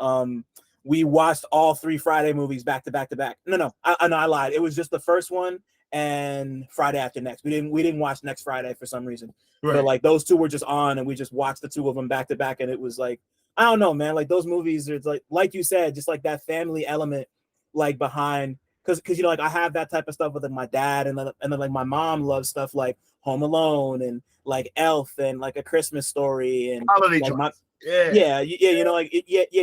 We watched all 3 Friday movies back to back to back. No, I lied. It was just the first one and Friday After Next. We didn't watch Next Friday for some reason. Right. But like those two were just on, and we just watched the two of them back to back, and it was like, I don't know, man. Like those movies are like you said, just like that family element, like behind, because you know, like I have that type of stuff with like, my dad, and then like my mom loves stuff like Home Alone and like Elf and like A Christmas Story and like you know, like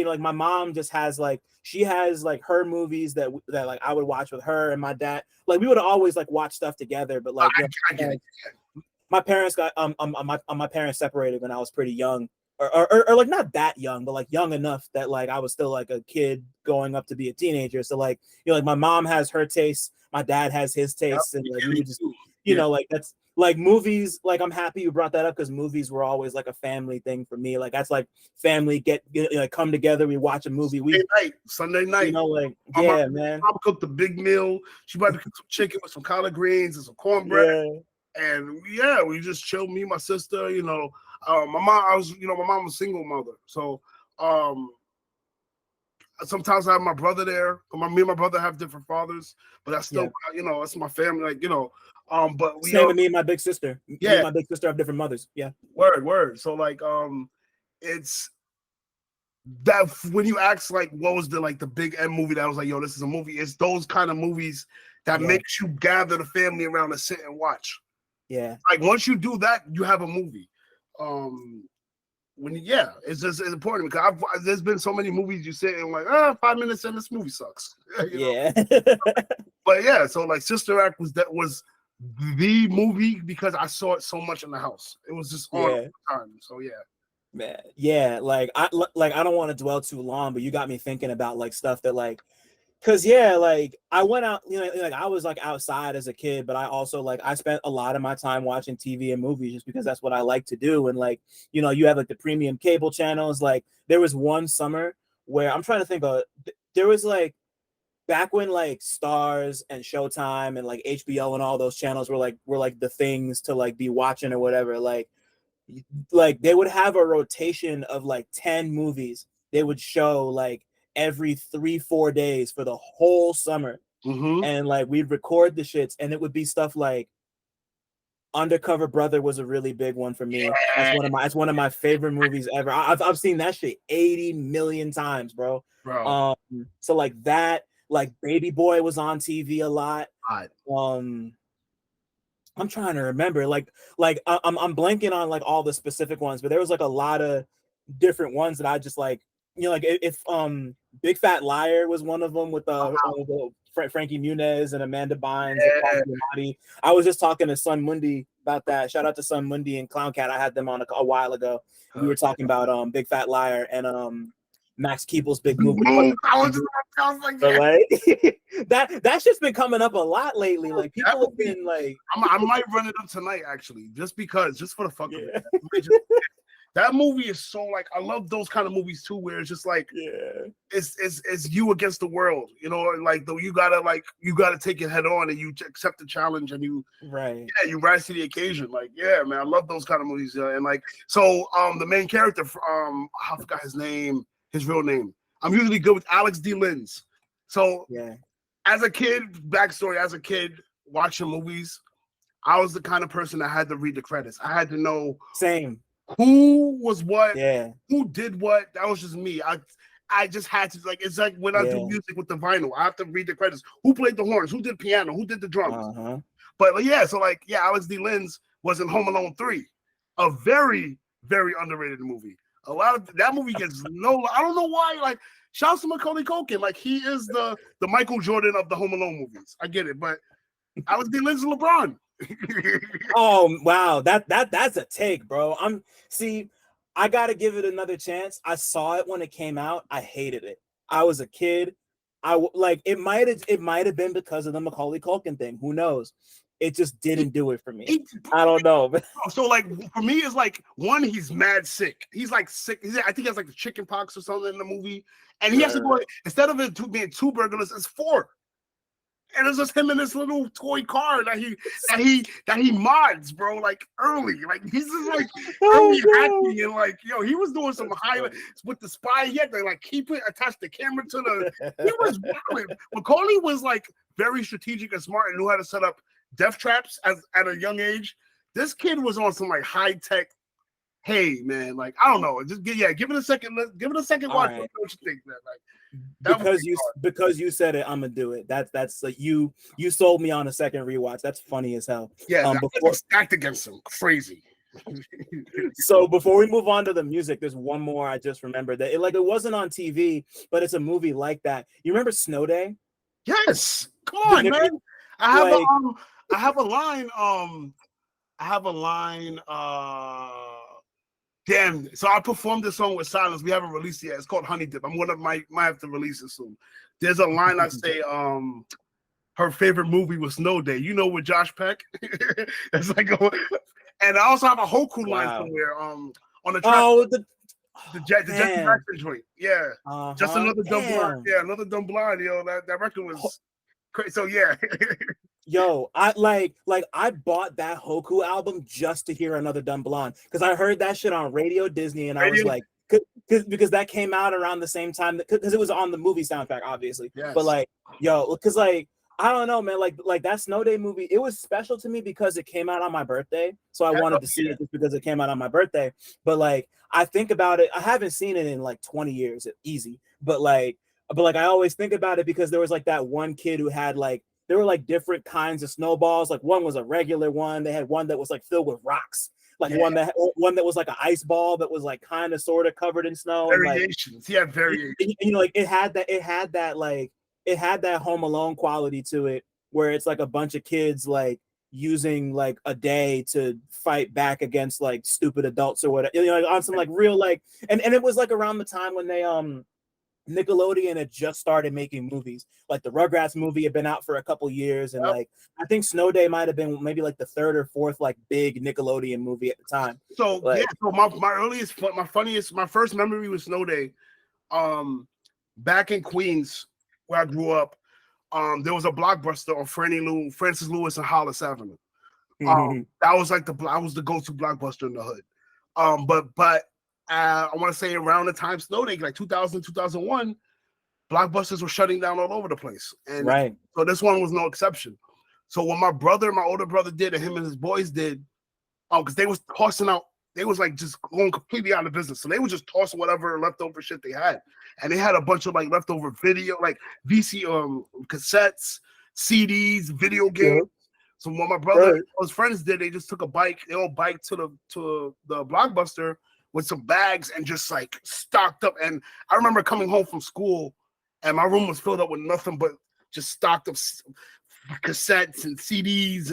like my mom just has like she has like her movies that like I would watch with her and my dad. Like we would always like watch stuff together, but like my parents got my parents separated when I was pretty young. Or like not that young, but like young enough that like I was still like a kid going up to be a teenager. So like, you know, like my mom has her tastes, my dad has his tastes, and like we would just, you know, like that's like movies. Like I'm happy you brought that up because movies were always like a family thing for me. Like that's like family get like come together, we watch a movie. Sunday night, you know, like man. Mom cooked a big meal. She might cook some chicken with some collard greens and some cornbread. And we just chilled. Me, my sister, you know. My mom, my mom was a single mother. So sometimes I have my brother there. Me and my brother have different fathers, but that's still, you know, that's my family. Like, you know, but we same with me and my big sister. Me and my big sister have different mothers. Yeah. Word. So like, it's that when you ask like, what was the big M movie that was like, yo, this is a movie. It's those kind of movies that makes you gather the family around and sit and watch. Yeah. Like once you do that, you have a movie. It's just it's important because there's been so many movies you sit and like 5 minutes and this movie sucks. You know? But so like Sister Act was the movie because I saw it so much in the house. It was just on all the time. So man, like I don't want to dwell too long, but you got me thinking about like stuff that like. Cause like I went out, you know, like I was like outside as a kid, but I also like I spent a lot of my time watching TV and movies just because that's what I like to do. And like, you know, you have like the premium cable channels. Like there was one summer where I'm trying to think of, there was like back when like Stars and Showtime and like HBO and all those channels were like the things to like be watching or whatever. Like they would have a rotation of like 10 movies they would show like every 3-4 days for the whole summer. And like we'd record the shits, and it would be stuff like Undercover Brother was a really big one for me. That's one of my favorite movies ever. I've seen that shit 80 million times, bro. So like that, like Baby Boy was on TV a lot. I'm trying to remember, I'm blanking on like all the specific ones, but there was like a lot of different ones that I just like, like if Big Fat Liar was one of them with Frankie Muniz and Amanda Bynes and Paul Giamatti. I was just talking to Sun Mundi about that. Shout out to Sun Mundi and Clown Cat. I had them on a while ago. We were talking about Big Fat Liar and Max Keeble's big movie. That's just been coming up a lot lately. Like people have been like, I might run it up tonight actually, just for the fuck of it. That movie is so like, I love those kind of movies too, where it's just like, it's you against the world, like though you gotta take it head on and you accept the challenge and you rise to the occasion. Like, yeah, man, I love those kind of movies. And like, so the main character, I forgot his real name. I'm usually good with Alex D. Linz. So as a kid, watching movies, I was the kind of person that had to read the credits. I had to know who was what, who did what. That was just me. I just had to, like, it's like when I do music with the vinyl, I have to read the credits. Who played the horns? Who did piano? Who did the drums? But Alex D. Linz was in Home Alone 3, a very, very underrated movie. A lot of that movie gets I don't know why. Like, shouts to Macaulay Culkin. Like, he is the Michael Jordan of the Home Alone movies. I get it, but Alex D. Linz is LeBron. Oh wow, that's a take, bro. I gotta give it another chance. I saw it when it came out. I hated it. I was a kid. It might have been because of the Macaulay Culkin thing. Who knows? It just didn't do it for me. I don't know. So like for me, it's like, one, he's mad sick. He's like sick. I think he has like the chicken pox or something in the movie, and he has to go, instead of it being 2 burglars, it's 4. And it's just him in this little toy car that he mods, bro, like early. Like, he's just like early hacking, and like, yo, he was doing some highlights with the spy. He had to like attach the camera to he was wild. Macaulay was like very strategic and smart and knew how to set up death traps at a young age. This kid was on some like high tech. Hey man, like, I don't know. Just give it a second. Give it a second watch. Right. What you think, man? Like, because you said it, I'm gonna do it. That's like you sold me on a second rewatch. That's funny as hell. Yeah, before stacked against him, crazy. So before we move on to the music, there's one more I just remembered that it wasn't on TV, but it's a movie like that. You remember Snow Day? Yes. Come on, man. I have a line. Damn. So I performed this song with Silence. We haven't released it yet. It's called Honey Dip. Might have to release it soon. There's a line I say, her favorite movie was Snow Day. With Josh Peck. It's like, and I also have a Hoku line somewhere. On the track. The Jesse Jackson joint. Yeah. Just another dumb blonde. Yeah, another dumb blonde. That record was crazy. So yeah. Yo, I bought that Hoku album just to hear Another Dumb Blonde, because I heard that shit on Radio Disney, and I was like, because that came out around the same time, because it was on the movie soundtrack, obviously. Yes. But like, yo, because like, I don't know, man, like that Snow Day movie, it was special to me because it came out on my birthday, so I wanted to see it just because it came out on my birthday. But like, I think about it, I haven't seen it in like 20 years, easy. But I always think about it because there was like that one kid who had like, there were like different kinds of snowballs. Like, one was a regular one. They had one that was like filled with rocks. Like one that was like an ice ball that was like kind of sort of covered in snow. Variations. And, like, variations. Like it had that Home Alone quality to it, where it's like a bunch of kids like using like a day to fight back against like stupid adults or whatever. Like on some like real like, and it was like around the time when they Nickelodeon had just started making movies. Like the Rugrats movie had been out for a couple years, and like I think Snow Day might have been maybe like the 3rd or 4th like big Nickelodeon movie at the time. So like, so my first memory was Snow Day. Back in Queens, where I grew up, there was a Blockbuster on Francis Lewis and Hollis Avenue. That was like the go-to Blockbuster in the hood. But I want to say around the time Snow Day, like 2000, 2001, Blockbusters were shutting down all over the place. And so this one was no exception. So what my older brother did, and him and his boys did, because they was tossing out, they was like just going completely out of business. So they would just toss whatever leftover shit they had. And they had a bunch of like leftover video, like VC cassettes, CDs, video games. So what my brother and his friends did, they just took a bike, they all biked to the Blockbuster with some bags and just like stocked up. And I remember coming home from school and my room was filled up with nothing but just stocked up cassettes and CDs,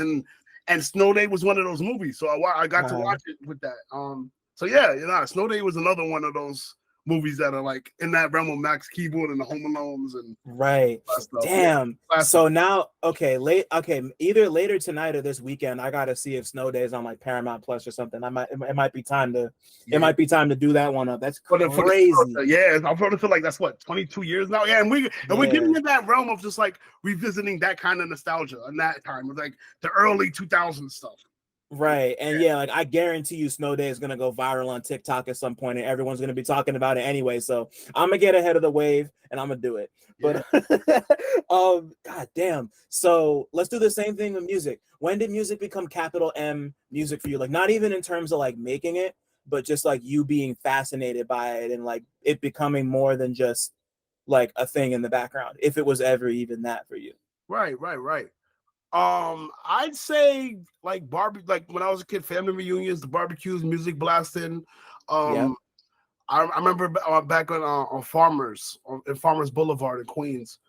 and Snow Day was one of those movies. So I got to watch it with that. So yeah, Snow Day was another one of those movies that are like in that realm of Max Keyboard and the Home Alones and Damn. Yeah. So now, either later tonight or this weekend, I gotta see if Snow Day is on like Paramount Plus or something. It might be time to do that one up. That's crazy. Yeah, I'm starting to feel like that's what 22 years now. Yeah, and we're getting in that realm of just like revisiting that kind of nostalgia and that time of like the early 2000s stuff. Right. And like I guarantee you Snow Day is gonna go viral on TikTok at some point and everyone's gonna be talking about it anyway. So I'm gonna get ahead of the wave and I'm gonna do it. But god damn. So let's do the same thing with music. When did music become capital M music for you? Like not even in terms of like making it, but just like you being fascinated by it and like it becoming more than just like a thing in the background, if it was ever even that for you. Right. I'd say like when I was a kid, family reunions, the barbecues, music blasting. I remember back on Farmers Boulevard in Queens.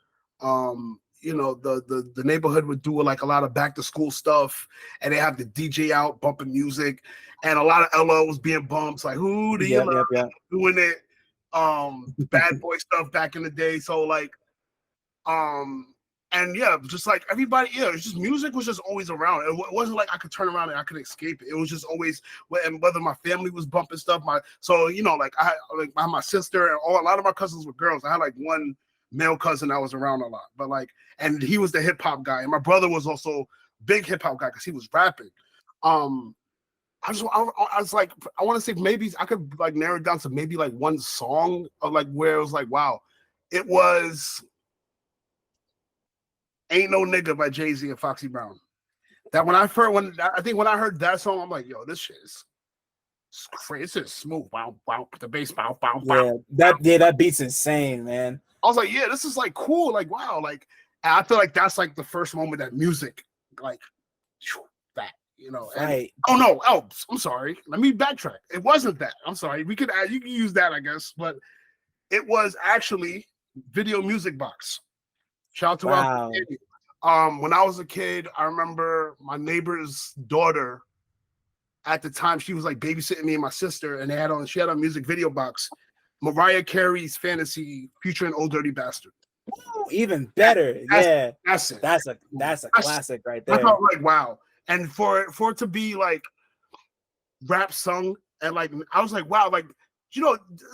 The neighborhood would do like a lot of back to school stuff, and they have the DJ out bumping music, and a lot of LOs being bumped. Like who do you love doing it? Bad boy stuff back in the day. So like, and just like everybody, it's just music was just always around. It wasn't like I could turn around and I could escape it. It was just always, and whether my family was bumping stuff, I had my sister and a lot of my cousins were girls. I had like one male cousin that was around a lot, but like, and he was the hip hop guy, and my brother was also big hip hop guy because he was rapping. I was like, I want to say maybe I could like narrow it down to maybe like one song of like where it was like, wow, it was Ain't No Nigga by Jay-Z and Foxy Brown. That when I heard that song, I'm like, yo, this shit is crazy. It's just smooth. Wow, the bass, bow. That beat's insane, man. I was like, yeah, this is like cool. Like, wow, like, and I feel like that's like the first moment that music, like, that, right. And, oh, I'm sorry. Let me backtrack. It wasn't that. I'm sorry. You can use that, I guess, but it was actually Video Music Box. Shout out to when I was a kid, I remember my neighbor's daughter at the time, she was like babysitting me and my sister, and she had a music video box, Mariah Carey's Fantasy featuring Old Dirty Bastard. Ooh, even better. That's it. That's a classic right there. I felt like, wow. And for it to be like rap sung, and like I was like, wow, like,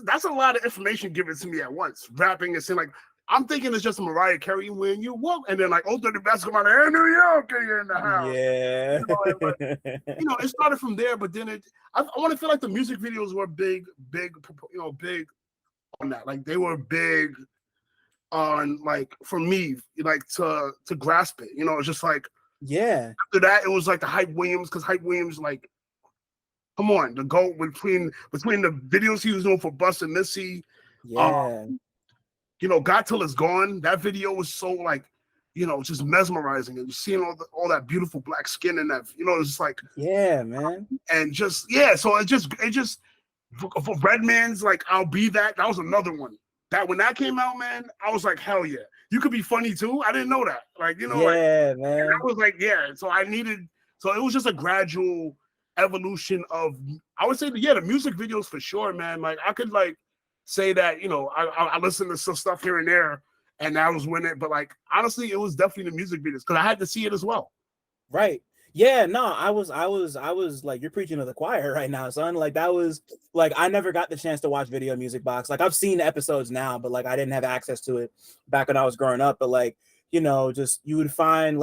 that's a lot of information given to me at once. Rapping and saying like, I'm thinking it's just Mariah Carey when you walk, and then like Old Dirty Bastard come out, hey, New York, you're in the house. Yeah. It started from there, but then I want to feel like the music videos were big on that. Like they were big on like for me, like to grasp it. It's just like After that, it was like the Hype Williams, because Hype Williams like, come on, the GOAT between the videos he was doing for Bus and Missy. God Till It's Gone, that video was so like, just mesmerizing, and seeing all that beautiful black skin in that, it's just like, man. And just, so it just for Redman's like, I'll Be That was another one. That when that came out, man, I was like, hell yeah. You could be funny too. I didn't know that. Like, man. I was like, so it was just a gradual evolution of, I would say, the music videos for sure, man. Like I could like say that, I listened to some stuff here and there, and that was when but like honestly, it was definitely the music videos because I had to see it as well. Right. Yeah, no, I was like, you're preaching to the choir right now, son. Like that was like, I never got the chance to watch Video Music Box. Like I've seen episodes now, but like I didn't have access to it back when I was growing up. But like, just you would find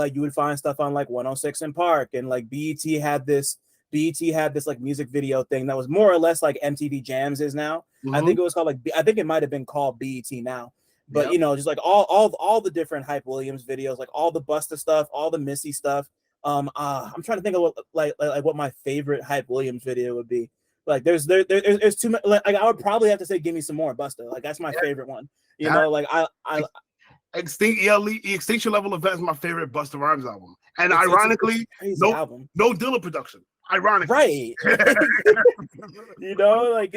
stuff on like 106 in Park, and like BET had this like music video thing that was more or less like MTV Jams is now. I think it was called I think it might have been called BET now, But Yep. you know, just like all the different Hype Williams videos, like all the Busta stuff, all the Missy stuff. I'm trying to think of what like what my favorite Hype Williams video would be. Like there's too much. Like I would probably have to say, "Give Me Some More," Busta. Like that's my favorite one. You know, like I Extinction Level Event is my favorite Busta Rhymes album, and it's ironically, a crazy album. No Dilla production. Ironically, Right? You know, like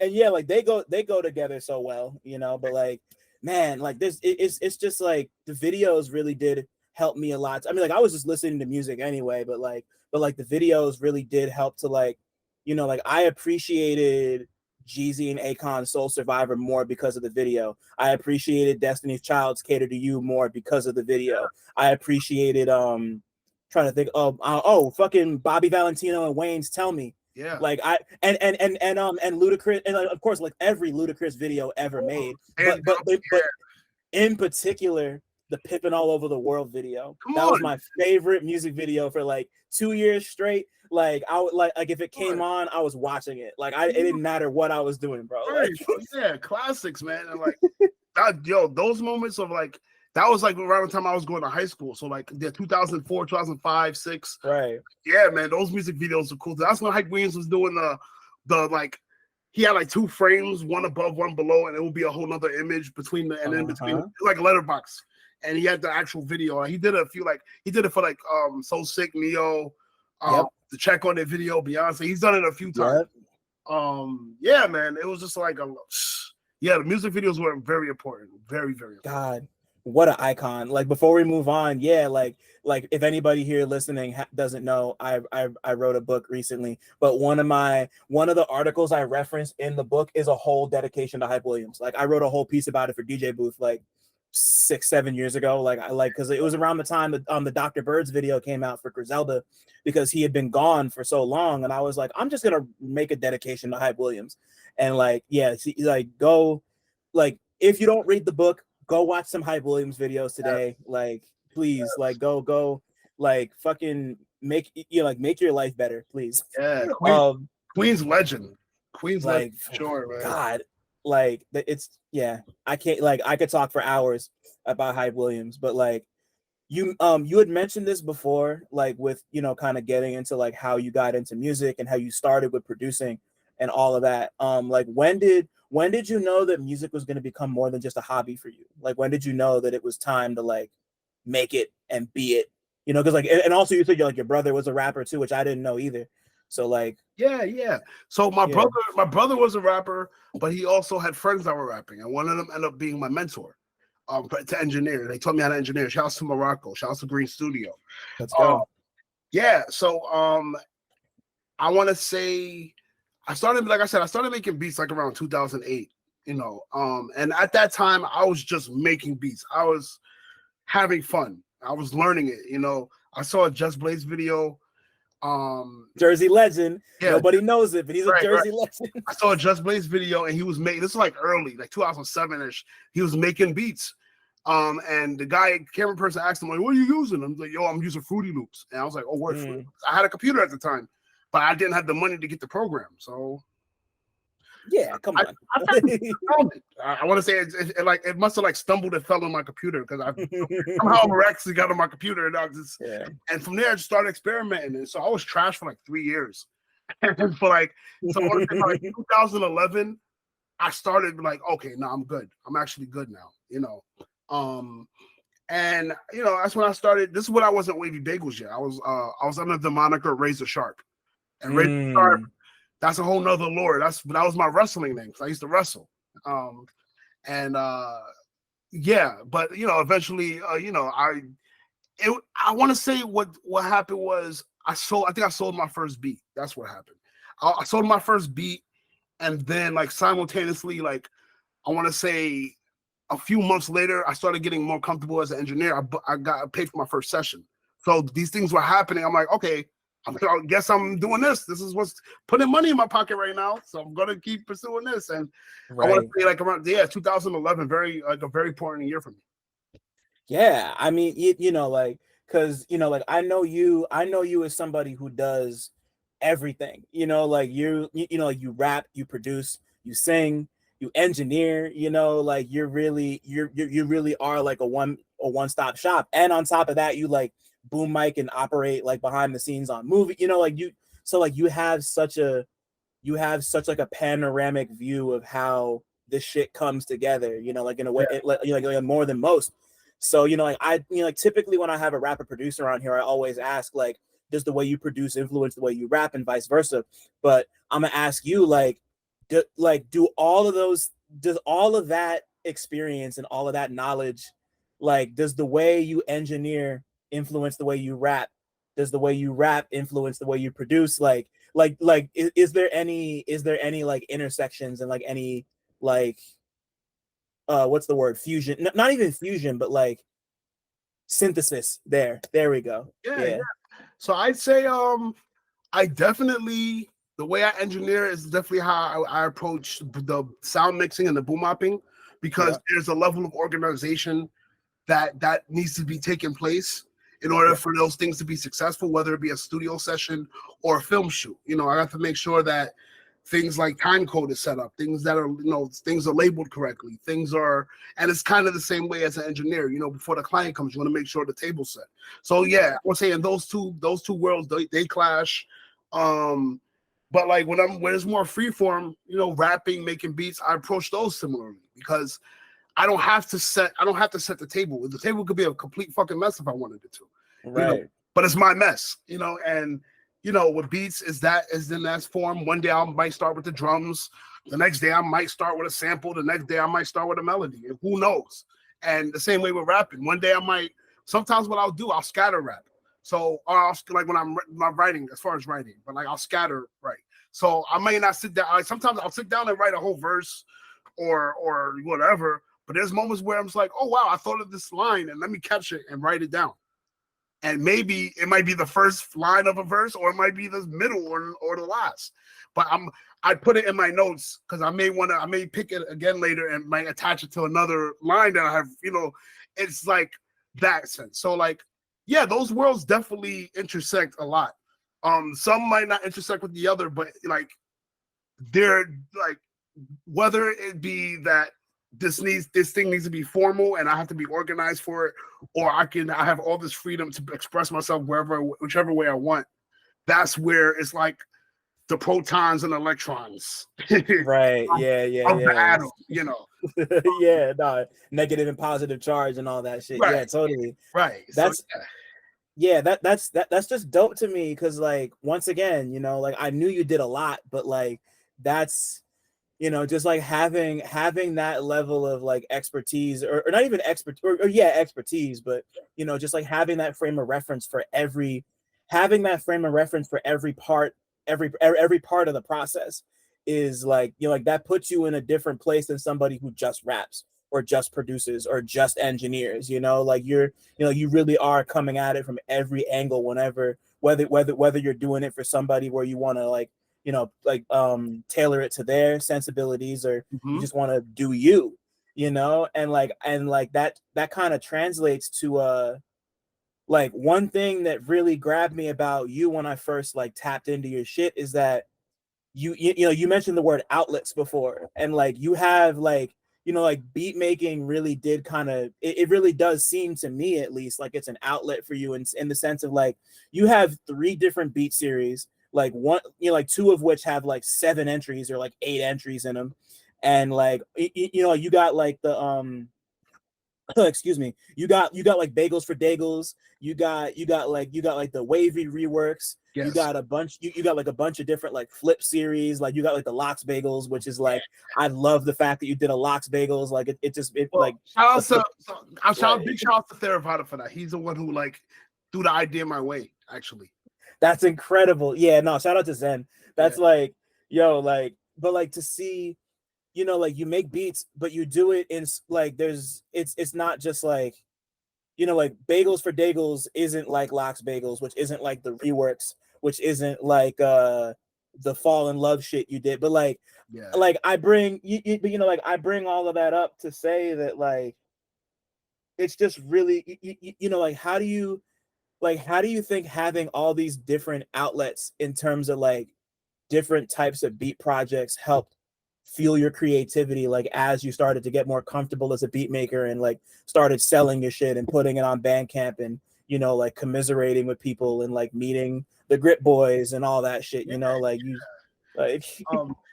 and yeah, like they go together so well, you know. But like, man, like this, it's just like the videos really did help me a lot. I mean, like I was just listening to music anyway, but like the videos really did help to like, you know, like I appreciated Jeezy and Akon's Soul Survivor more because of the video. I appreciated Destiny's Child's Cater to You more because of the video. I appreciated trying to think of fucking Bobby Valentino and Wayne's Tell Me. Yeah. Like I and Ludacris, and of course like every Ludacris video ever made. But in particular, the Pippin' All Over the World video. That was my favorite music video for like 2 years straight. Like I would like if it came on, I was watching it. Like it didn't matter what I was doing, bro. Right. Like, yeah, classics, man. And like that, those moments of like that was like around the time I was going to high school. So like the 2004, 2005, 6. Right. Yeah, man, those music videos are cool. That's when Hype Williams was doing the like he had like 2 frames, one above, one below, and it would be a whole nother image between the and in between like a letterbox. And he had the actual video. He did a few like he did it for like So Sick, Neo, the Check on their video, Beyonce. He's done it a few times. Yeah, man, it was just like the music videos were very important, very important. God, what an icon! Like before we move on, like if anybody here listening doesn't know, I wrote a book recently, but one of the articles I referenced in the book is a whole dedication to Hype Williams. Like I wrote a whole piece about it for DJ Booth like 6-7 years ago. Like because it was around the time that the Dr. Bird's video came out for Griselda, because he had been gone for so long, and I was like, I'm just gonna make a dedication to Hype Williams. And like go, like if you don't read the book, go watch some Hype Williams videos today. Like please, like go like fucking make your life better, please. Yeah, Queen's legend. Queen's like legend, sure, man. God, like it's I can't, like I could talk for hours about Hype Williams, but like you had mentioned this before, like with kind of getting into like how you got into music and how you started with producing and all of that. Like when did you know that music was going to become more than just a hobby for you? Like when did you know that it was time to like make it and be it? Because like, and also you said your brother was a rapper too, which I didn't know either. So like yeah. So my brother was a rapper, but he also had friends that were rapping, and one of them ended up being my mentor. To engineer. They taught me how to engineer. Shouts to Morocco. Shouts to Green Studio. Let's go. Yeah. So I want to say I started making beats like around 2008. And at that time I was just making beats. I was having fun. I was learning it. I saw a Just Blaze video. Jersey legend. Yeah, nobody knows it, but he's a Jersey legend. I saw a Just Blaze video, and he was making, this is like early, like 2007-ish. He was making beats. And the camera person asked him, like, what are you using? I'm like, yo, I'm using Fruity Loops. And I was like, oh, word. I had a computer at the time, but I didn't have the money to get the program. So yeah, come on. I want to say it must have like stumbled and fell on my computer, because I somehow miraculously got on my computer, and from there I just started experimenting. And so I was trash for like 3 years. And for like 2011, I started like, okay, no, I'm good. I'm actually good now, and that's when I started. This is when I wasn't Wavy Bagels yet. I was under the moniker Razor Sharp, and Razor Sharp. That's a whole nother lore. That was my wrestling name, because I used to wrestle. But eventually, I want to say what happened was I think I sold my first beat. That's what happened. I sold my first beat, and then like simultaneously, like I want to say a few months later, I started getting more comfortable as an engineer. I got paid for my first session. So these things were happening. I'm like, okay, I guess I'm doing this. This is what's putting money in my pocket right now. So I'm gonna keep pursuing this. And I want to say like around 2011, a very important year for me. Yeah, I mean, like, because like I know you as somebody who does everything. Like you rap, you produce, you sing, you engineer, you know, like you really are like a one-stop shop. And on top of that, you like boom mic and operate like behind the scenes on movie, you know, like you so like you have such like a panoramic view of how this shit comes together, you know, like in a way, like more than most. So, you know, like like typically when I have a rapper producer on here, I always ask, like, does the way you produce influence the way you rap and vice versa? But I'm gonna ask you, like, do all of those, does all of that experience and all of that knowledge, like, does the way you engineer influence the way you rap? Does the way you rap influence the way you produce? Is there any like intersections and like any like what's the word, fusion, not even fusion, but like synthesis there we go. Yeah. So I'd say I definitely, the way I engineer is definitely how I approach the sound mixing and the boom mopping, because there's a level of organization that needs to be taking place in order for those things to be successful, whether it be a studio session or a film shoot. You know, I have to make sure that things like time code is set up, things that are, things are labeled correctly, things are, and it's kind of the same way as an engineer. You know, before the client comes, you want to make sure the table's set. So yeah, I would say in those two worlds, they clash. But like when it's more freeform, rapping, making beats, I approach those similarly, because I don't have to set the table. The table could be a complete fucking mess if I wanted it to. Right. But it's my mess, and with beats is in that form. One day I might start with the drums, the next day I might start with a sample, the next day I might start with a melody, and who knows? And the same way with rapping. One day sometimes what I'll do, I'll scatter rap. So like when I'm writing, as far as writing, but like I'll scatter, right? So I may not sit down. Sometimes I'll sit down and write a whole verse or whatever. But there's moments where I'm just like, oh wow, I thought of this line and let me catch it and write it down. And maybe it might be the first line of a verse, or it might be the middle or the last. But I put it in my notes because I may pick it again later and might attach it to another line that I have, it's like that sense. So like, yeah, those worlds definitely intersect a lot. Some might not intersect with the other, but like they're like, whether it be that this thing needs to be formal and I have to be organized for it, or I have all this freedom to express myself whichever way I want. That's where it's like the protons and electrons. Right. Of the atom, Yeah, no, negative and positive charge and all that shit. Right. Yeah, totally. Right. That's that's just dope to me, because like once again, like I knew you did a lot, but like that's just like having that level of like expertise, or not even expertise, but just like having that frame of reference for every part, every part of the process is like, like that puts you in a different place than somebody who just raps or just produces or just engineers. Like you really are coming at it from every angle, whether you're doing it for somebody where you want to like tailor it to their sensibilities, or you just want to do you, and that kind of translates to like one thing that really grabbed me about you when I first like tapped into your shit is that you mentioned the word outlets before, and like you have like like beat making really did kind of it really does seem to me, at least, like it's an outlet for you in the sense of like you have 3 different beat series, like one like 2 of which have like 7 entries or like 8 entries in them, and like you got like the excuse me, you got like Bagels for Dagels, you got like the Wavy reworks. Yes. You got a bunch, you got like a bunch of different like flip series, like you got like the Lox Bagels, which is like, I love the fact that you did a Lox Bagels, like big shout out to Theravada for that. He's the one who like threw the idea my way, actually. That's incredible. Yeah, no, shout out to Zen. That's like, yo, like, but like to see, like you make beats, but you do it in like it's not just like, like Bagels for Dagels isn't like Lox Bagels, which isn't like the reworks, which isn't like the fall in love shit you did, but like like I bring like I bring all of that up to say that like it's just really like how do you think having all these different outlets in terms of like different types of beat projects helped fuel your creativity, like as you started to get more comfortable as a beat maker and like started selling your shit and putting it on Bandcamp and, you know, like commiserating with people and like meeting the Grit Boys and all that shit, you know, like you like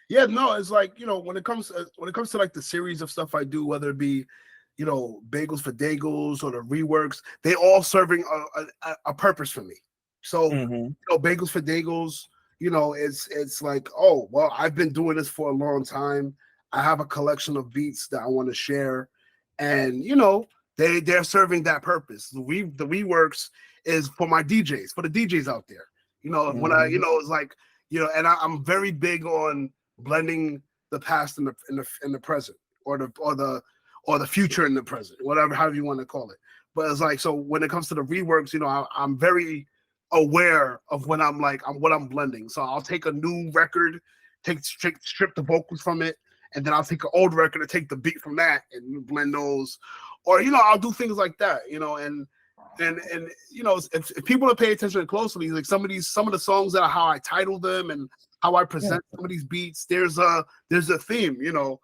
yeah, no, it's like, you know, when it comes to like the series of stuff I do, whether it be, you know, Bagels for Dagels or the reworks, they all serving a purpose for me. So, you know, Bagels for Dagels, you know, it's like, oh, well, I've been doing this for a long time. I have a collection of beats that I want to share. And, you know, they're serving that purpose. The reworks is for my DJs, for the DJs out there. You know, when I, you know, it's like, you know, and I'm very big on blending the past and the present, or the future and the present, whatever, however you want to call it. But it's like, so when it comes to the reworks, you know, I'm very aware of when what I'm blending. So I'll take a new record, strip the vocals from it, and then I'll take an old record and take the beat from that and blend those. Or, you know, I'll do things like that, you know, and you know, if people are paying attention closely, like some of the songs that are how I title them and how I present some of these beats, there's a theme, you know,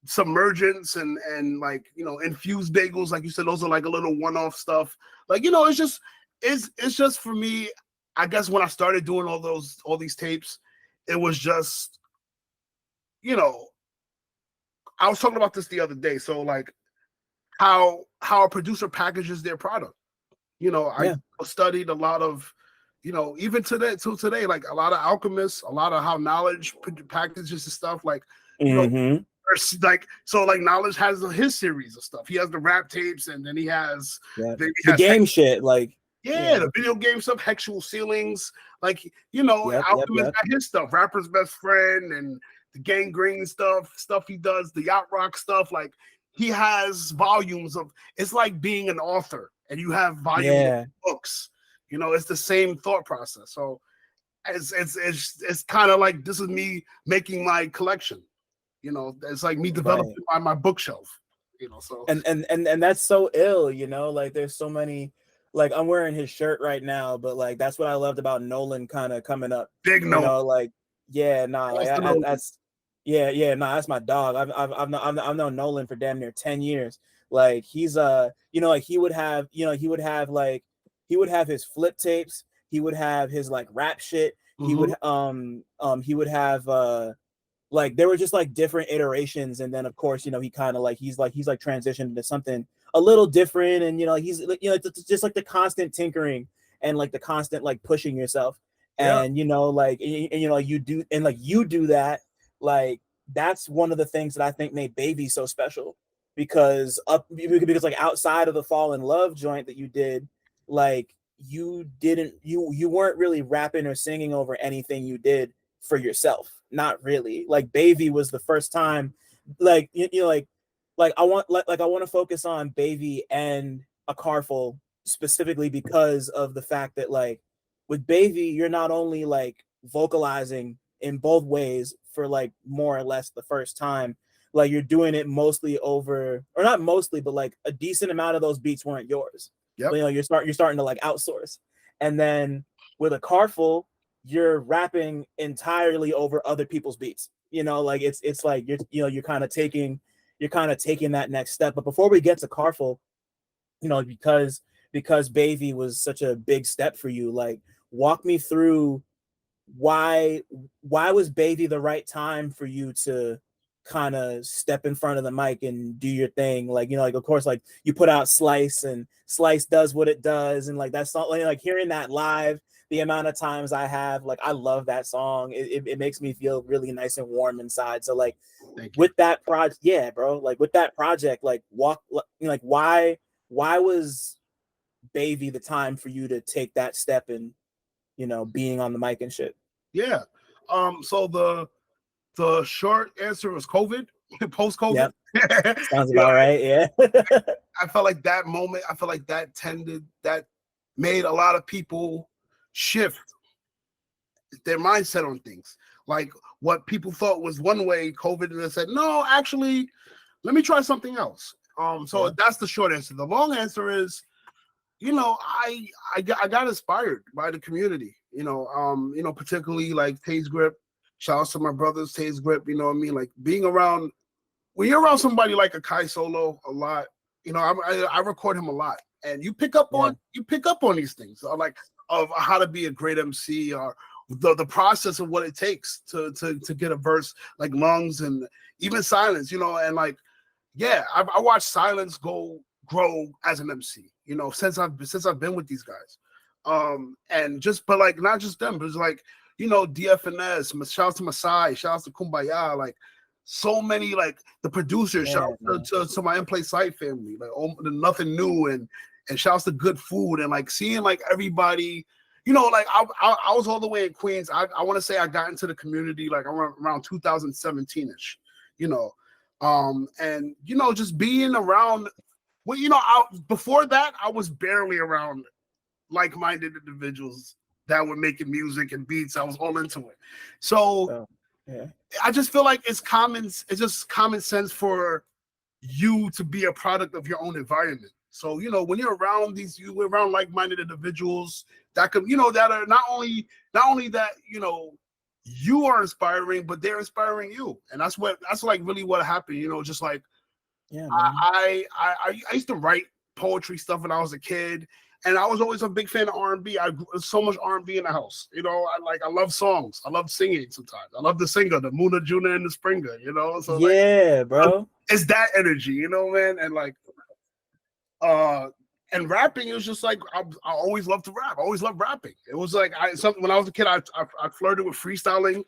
submergence and like, you know, infused bagels, like you said, those are like a little one-off stuff. Like, you know, it's just for me, I guess when I started doing all these tapes, it was just, you know, I was talking about this the other day. So like how a producer packages their product. You know, I studied a lot of, you know, even today, like a lot of alchemists, a lot of how Knowledge packages and stuff. Like, you know, like, so like Knowledge has his series of stuff. He has the rap tapes, and then he has the game shit, like the video game stuff, Hexual Ceilings, like, you know, Alchemist got his stuff, Rapper's Best Friend, and the Gang Green stuff he does, the Yacht Rock stuff. Like, he has volumes of, it's like being an author and you have volumes of books, you know, it's the same thought process. So it's kind of like, this is me making my collection, you know, it's like me developing my bookshelf, you know. So and that's so ill, you know, like there's so many, like I'm wearing his shirt right now, but like that's what I loved about Nolan kind of coming up, big you Nolan. know, like that's that's my dog. I've known Nolan for damn near 10 years. Like he's you know, like he would have his flip tapes, he would have his like rap shit, he would have like there were just like different iterations, and then of course, you know, he kind of like he's transitioned into something a little different, and you know, he's, you know, it's just like the constant tinkering and like the constant like pushing yourself. And you know, like and you know, you do that, like that's one of the things that I think made Baby so special, because like outside of the Fall in Love joint that you did, like you weren't really rapping or singing over anything you did for yourself, not really. Like Baby was the first time, like you know, like I want to focus on Baby and A Carfull specifically because of the fact that like with Baby, you're not only like vocalizing in both ways for like more or less the first time, like you're doing it mostly over, or not mostly, but like a decent amount of those beats weren't yours. You know, you're starting to like outsource. And then with A Carfull, you're rapping entirely over other people's beats. You know, like it's like you're kind of taking that next step. But before we get to Carfull, you know, because Baby was such a big step for you, like walk me through why was Baby the right time for you to kind of step in front of the mic and do your thing? Like, you know, like of course, like you put out Slice, and Slice does what it does, and like that's not like hearing that live, the amount of times I have, like I love that song. It makes me feel really nice and warm inside. So like with that project, like with that project, like like why was Baby the time for you to take that step and, you know, being on the mic and shit? So the short answer was COVID, post-COVID. Sounds about right. I felt like that moment, that made a lot of people shift their mindset on things. Like what people thought was one way, COVID, and they said, no, actually, let me try something else. So that's the short answer. The long answer is, you know, I got inspired by the community, you know, particularly like Taze Grip, Shout out to my brothers, Taze Grip. You know what I mean? Like being around when you're around somebody like a Kai Solo a lot. You know, I record him a lot, and you pick up on these things, like of how to be a great MC, or the process of what it takes to get a verse, like lungs and even silence. You know, and like I watched silence grow as an MC. You know, since I've been with these guys, and but like not just them, but it's like DFNS, shout out to Masai, shout out to Kumbaya, like so many, like the producers, shout out to my In Play Sight family, like nothing new, and shout out to Good Food, and like seeing like everybody, like I was all the way in Queens. I want to say I got into the community like around 2017ish, and just being around. Well, before that, I was barely around like-minded individuals that were making music and beats. I was all into it. So I just feel like it's just common sense for you to be a product of your own environment. So, when you're around around like-minded individuals that could, that are not only that, you are inspiring, but they're inspiring you. And that's like really what happened, just like, I used to write poetry stuff when I was a kid, and I was always a big fan of R&B. So much R&B in the house. I love songs. I love singing sometimes. I love the singer, the Muna, Juna, and the Springer, So bro. It's that energy, man. And like and rapping, it was just like I always loved to rap. I always loved rapping. It was like when I was a kid, I flirted with freestyling.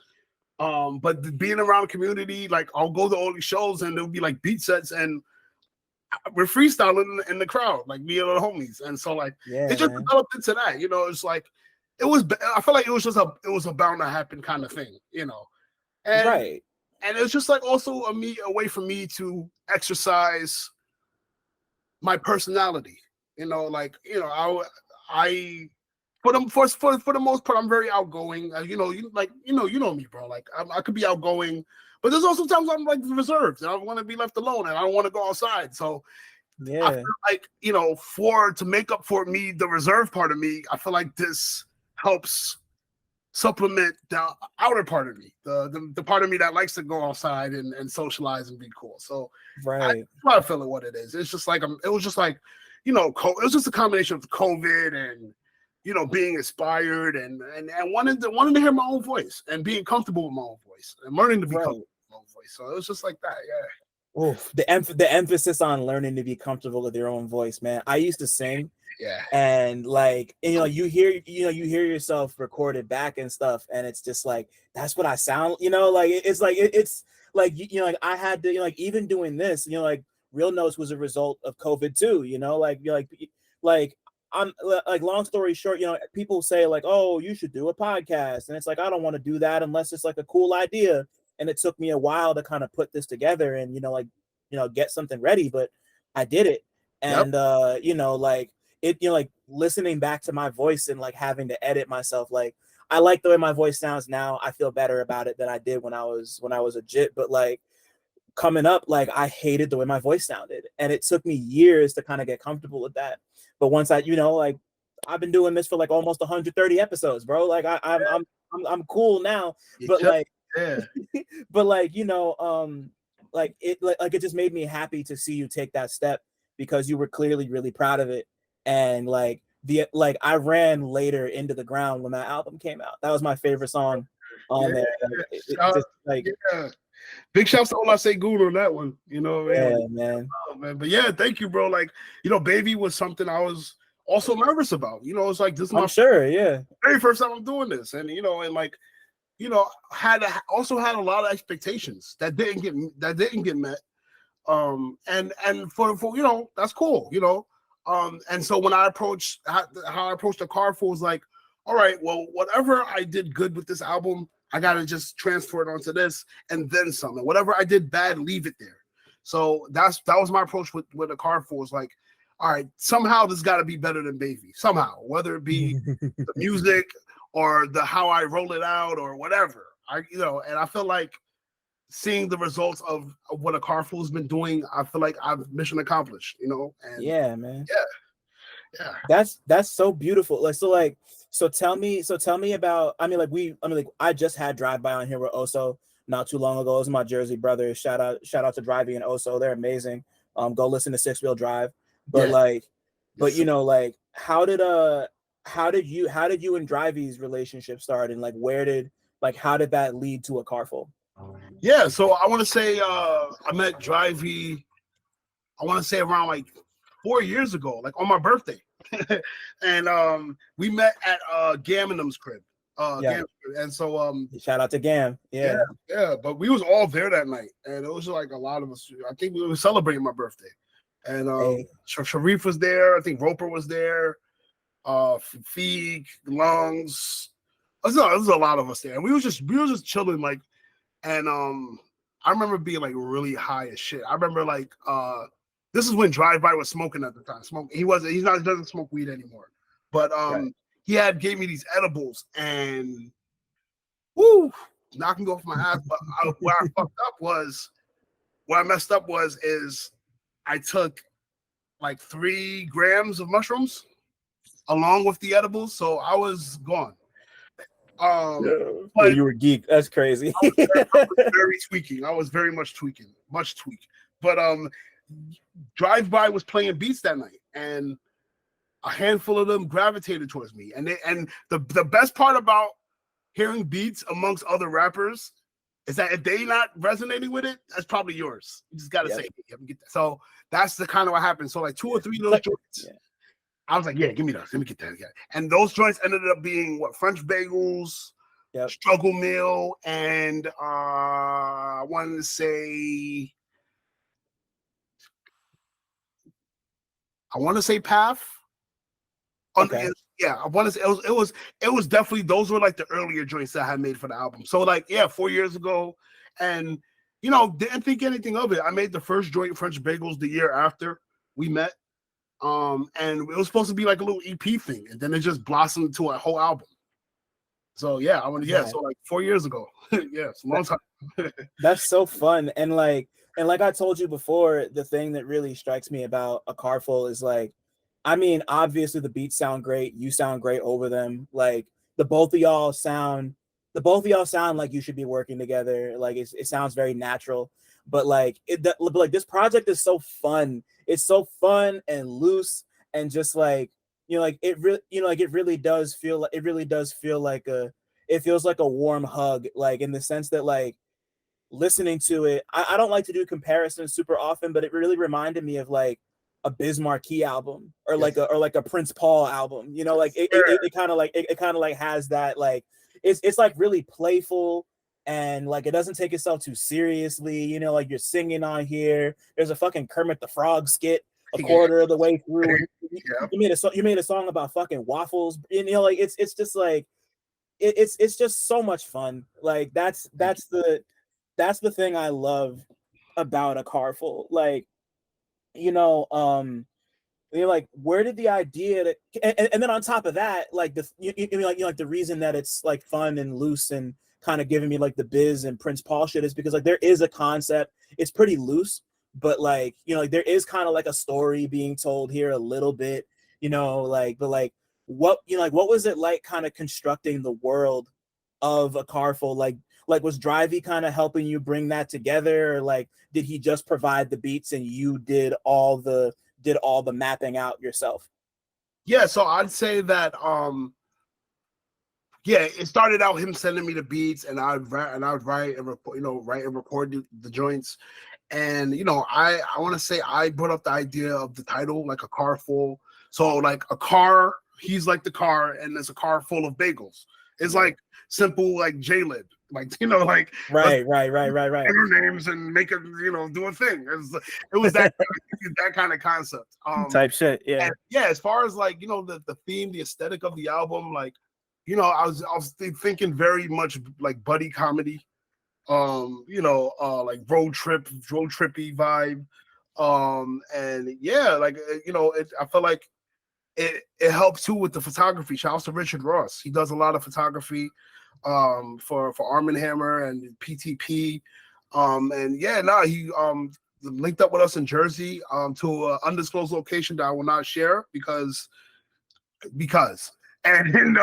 But being around community, like I'll go to all these shows and there'll be like beat sets and we're freestyling in the crowd, like me and the homies. And so like it just developed into that, it's like I feel like it was a bound to happen kind of thing, and and it was just like also a way for me to exercise my personality, I for the most part, I'm very outgoing. You know me, bro. Like I could be outgoing, but there's also times I'm like reserved and I want to be left alone and I don't want to go outside. So I feel like to make up for me, the reserved part of me, I feel like this helps supplement the outer part of me, the part of me that likes to go outside and socialize and be cool. So I feel it what it is. It's just like it was just like it was just a combination of COVID and being inspired and wanting to hear my own voice and being comfortable with my own voice and learning to be comfortable with my own voice. So it was just like that, Oof, the emphasis on learning to be comfortable with your own voice, man. I used to sing, and like, you hear yourself recorded back and stuff, and it's just like that's what I sound, like it's like like I had to like even doing this, like Real Notes was a result of COVID too, like I'm like, long story short, people say like, oh, you should do a podcast. And it's like, I don't want to do that unless it's like a cool idea. And it took me a while to kind of put this together and, get something ready, but I did it. And, like it, like listening back to my voice and like having to edit myself. Like, I like the way my voice sounds now. I feel better about it than I did when I was a jit, but like, coming up, like I hated the way my voice sounded, and it took me years to kind of get comfortable with that. But once I, like I've been doing this for like almost 130 episodes, bro. Like I'm cool now, but like, but like like it just made me happy to see you take that step because you were clearly really proud of it, and like I ran Later Into the Ground when that album came out. That was my favorite song on there. Big shouts to All I Say Goon on that one, man. Oh, man. But yeah, thank you, bro. Like, Baby was something I was also nervous about. It's like this is my very first time I'm doing this, and and like, also had a lot of expectations that didn't get met. And for that's cool, and so when I approached how I approached A Carfull was like, all right, well, whatever I did good with this album, I gotta just transfer it onto this and then something. Whatever I did bad, leave it there. So that was my approach with A Carfull. Was like, all right, somehow this got to be better than Wavy. Somehow, whether it be the music or the how I roll it out or whatever. And I feel like seeing the results of what A Carfull has been doing, I feel like I've mission accomplished. And yeah, man. Yeah. That's so beautiful. Like, so like So tell me about. I just had Drive-By on here with Oso not too long ago. Those are my Jersey brothers. Shout out to Driveby and Oso. They're amazing. Go listen to Six Wheel Drive. But Yeah. like, but Yes, you know, like, how did you and Driveby's relationship start, and how did that lead to A Carfull? yeah. So I want to say I met Drivey. I want to say around like 4 years ago, like on my birthday. And we met at Gam and them's crib. Yeah. And so Shout out to Gam. Yeah. yeah, but we was all there that night, and it was like a lot of us. I think we were celebrating my birthday, and Hey. Sharif was there. I think Roper was there. Feig, Lungs. There's a lot of us there, and we was just chilling, like, and I remember being like really high as shit. I remember like this is when Drive-By was smoking at the time. He doesn't smoke weed anymore. But Right. he gave me these edibles and woo, knocking me off my ass. But where I messed up was I took like 3 grams of mushrooms along with the edibles, so I was gone. But you were geek. That's crazy. I was very tweaking. I was very much tweaking, much tweak. But Drive-By was playing beats that night, and a handful of them gravitated towards me. And the best part about hearing beats amongst other rappers is that if they not resonating with it, that's probably yours. You just gotta say, get that. So that's the kind of what happened. So like 2 or 3 of those joints. Yeah. I was like, yeah, give me those. Let me get that. Yeah. And those joints ended up being French Bagels, Struggle Meal, and I wanted to say Path. Okay. Yeah, I want to say it was definitely, those were like the earlier joints that I had made for the album. So like, yeah, 4 years ago, and didn't think anything of it. I made the first joint, French Bagels, the year after we met. And it was supposed to be like a little EP thing, and then it just blossomed into a whole album. So yeah, so like 4 years ago. Yeah, it's a long time. That's so fun. And like I told you before, the thing that really strikes me about A Carfull is like, I mean, obviously the beats sound great. You sound great over them. Like the both of y'all sound like you should be working together. Like it sounds very natural. But like this project is so fun. It's so fun and loose, and just like, it really does feel like it feels like a warm hug, like in the sense that like listening to it, I don't like to do comparisons super often, but it really reminded me of like a Biz Markie album, or like a Prince Paul album. Like it kind of like has that, like it's like really playful, and like it doesn't take itself too seriously. Like you're singing on here. There's a fucking Kermit the Frog skit a quarter of the way through. You made a song about fucking waffles. Like it's just like it's just so much fun. Like that's the thing I love about A Carfull. Like, like, where did the idea that, and then on top of that, like like the reason that it's like fun and loose and kind of giving me like the Biz and Prince Paul shit is because like there is a concept. It's pretty loose, but like, like there is kind of like a story being told here a little bit, but like what, what was it like kind of constructing the world of A Carfull? Like was Drivey kind of helping you bring that together, or like did he just provide the beats and you did all the mapping out yourself? Yeah, so I'd say that it started out him sending me the beats, and I would write and record the joints. And I want to say I brought up the idea of the title, like A Carfull. So like a car, he's like the car, and there's a car full of bagels. It's like simple, like J-Lid, like like right names and make it do a thing. It was that that kind of concept, type shit. Yeah. And as far as like the theme, the aesthetic of the album, like I was thinking very much like buddy comedy, like road trippy vibe, and yeah, like I feel like it helps too with the photography. Shout out to Richard Ross. He does a lot of photography for Arm & Hammer and PTP. And yeah, he linked up with us in Jersey to an undisclosed location that I will not share because And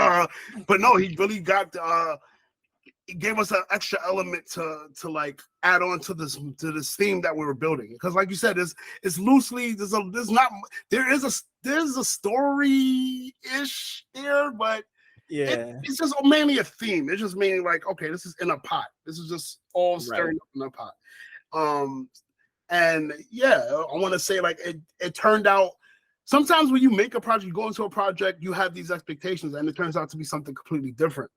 but no, he really got it gave us an extra element to like add on to this theme that we were building, because like you said, it's loosely there's a story ish there, but it's just mainly a theme. It's just mainly like, okay, this is in a pot. This is just all stirring up in a pot. And yeah, I want to say like it turned out. Sometimes when you make a project, you go into a project, you have these expectations, and it turns out to be something completely different.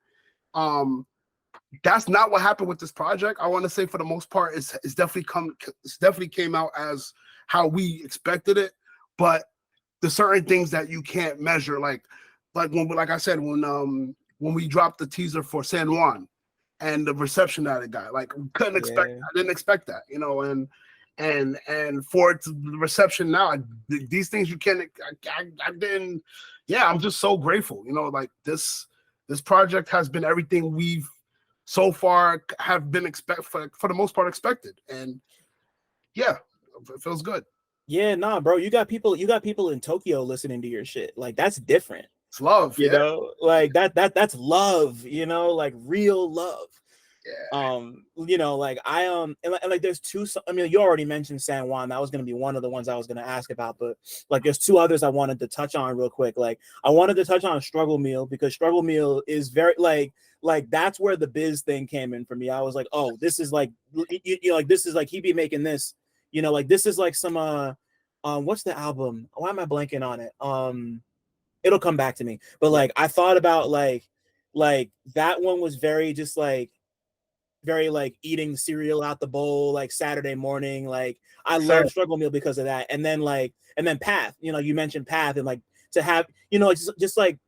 That's not what happened with this project. I want to say for the most part, it's definitely came out as how we expected it. But there's certain things that you can't measure, like I said, when we dropped the teaser for San Juan and the reception that it got, like I didn't expect that, you know, and for it to, the reception now, these things you can't. I didn't. Yeah, I'm just so grateful, you know, like this project has been everything we've so far have been for the most part expected, and yeah, it feels good. Yeah, nah, bro, you got people in Tokyo listening to your shit. Like that's different. It's love, you know, like that's love, you know, like real love. Yeah. You know, like and like there's two. I mean, you already mentioned San Juan. That was gonna be one of the ones I was gonna ask about, but like there's two others I wanted to touch on real quick. Like I wanted to touch on Struggle Meal, because Struggle Meal is very like that's where the biz thing came in for me. I was like, oh, this is like you know, like this is like he be making this, you know, like this is like some what's the album? Why am I blanking on it? It'll come back to me. But like I thought about like that one was very just like very like eating cereal out the bowl like Saturday morning. Like I love Struggle Meal because of that. And then Path, you know, you mentioned Path, and like to have, you know, just like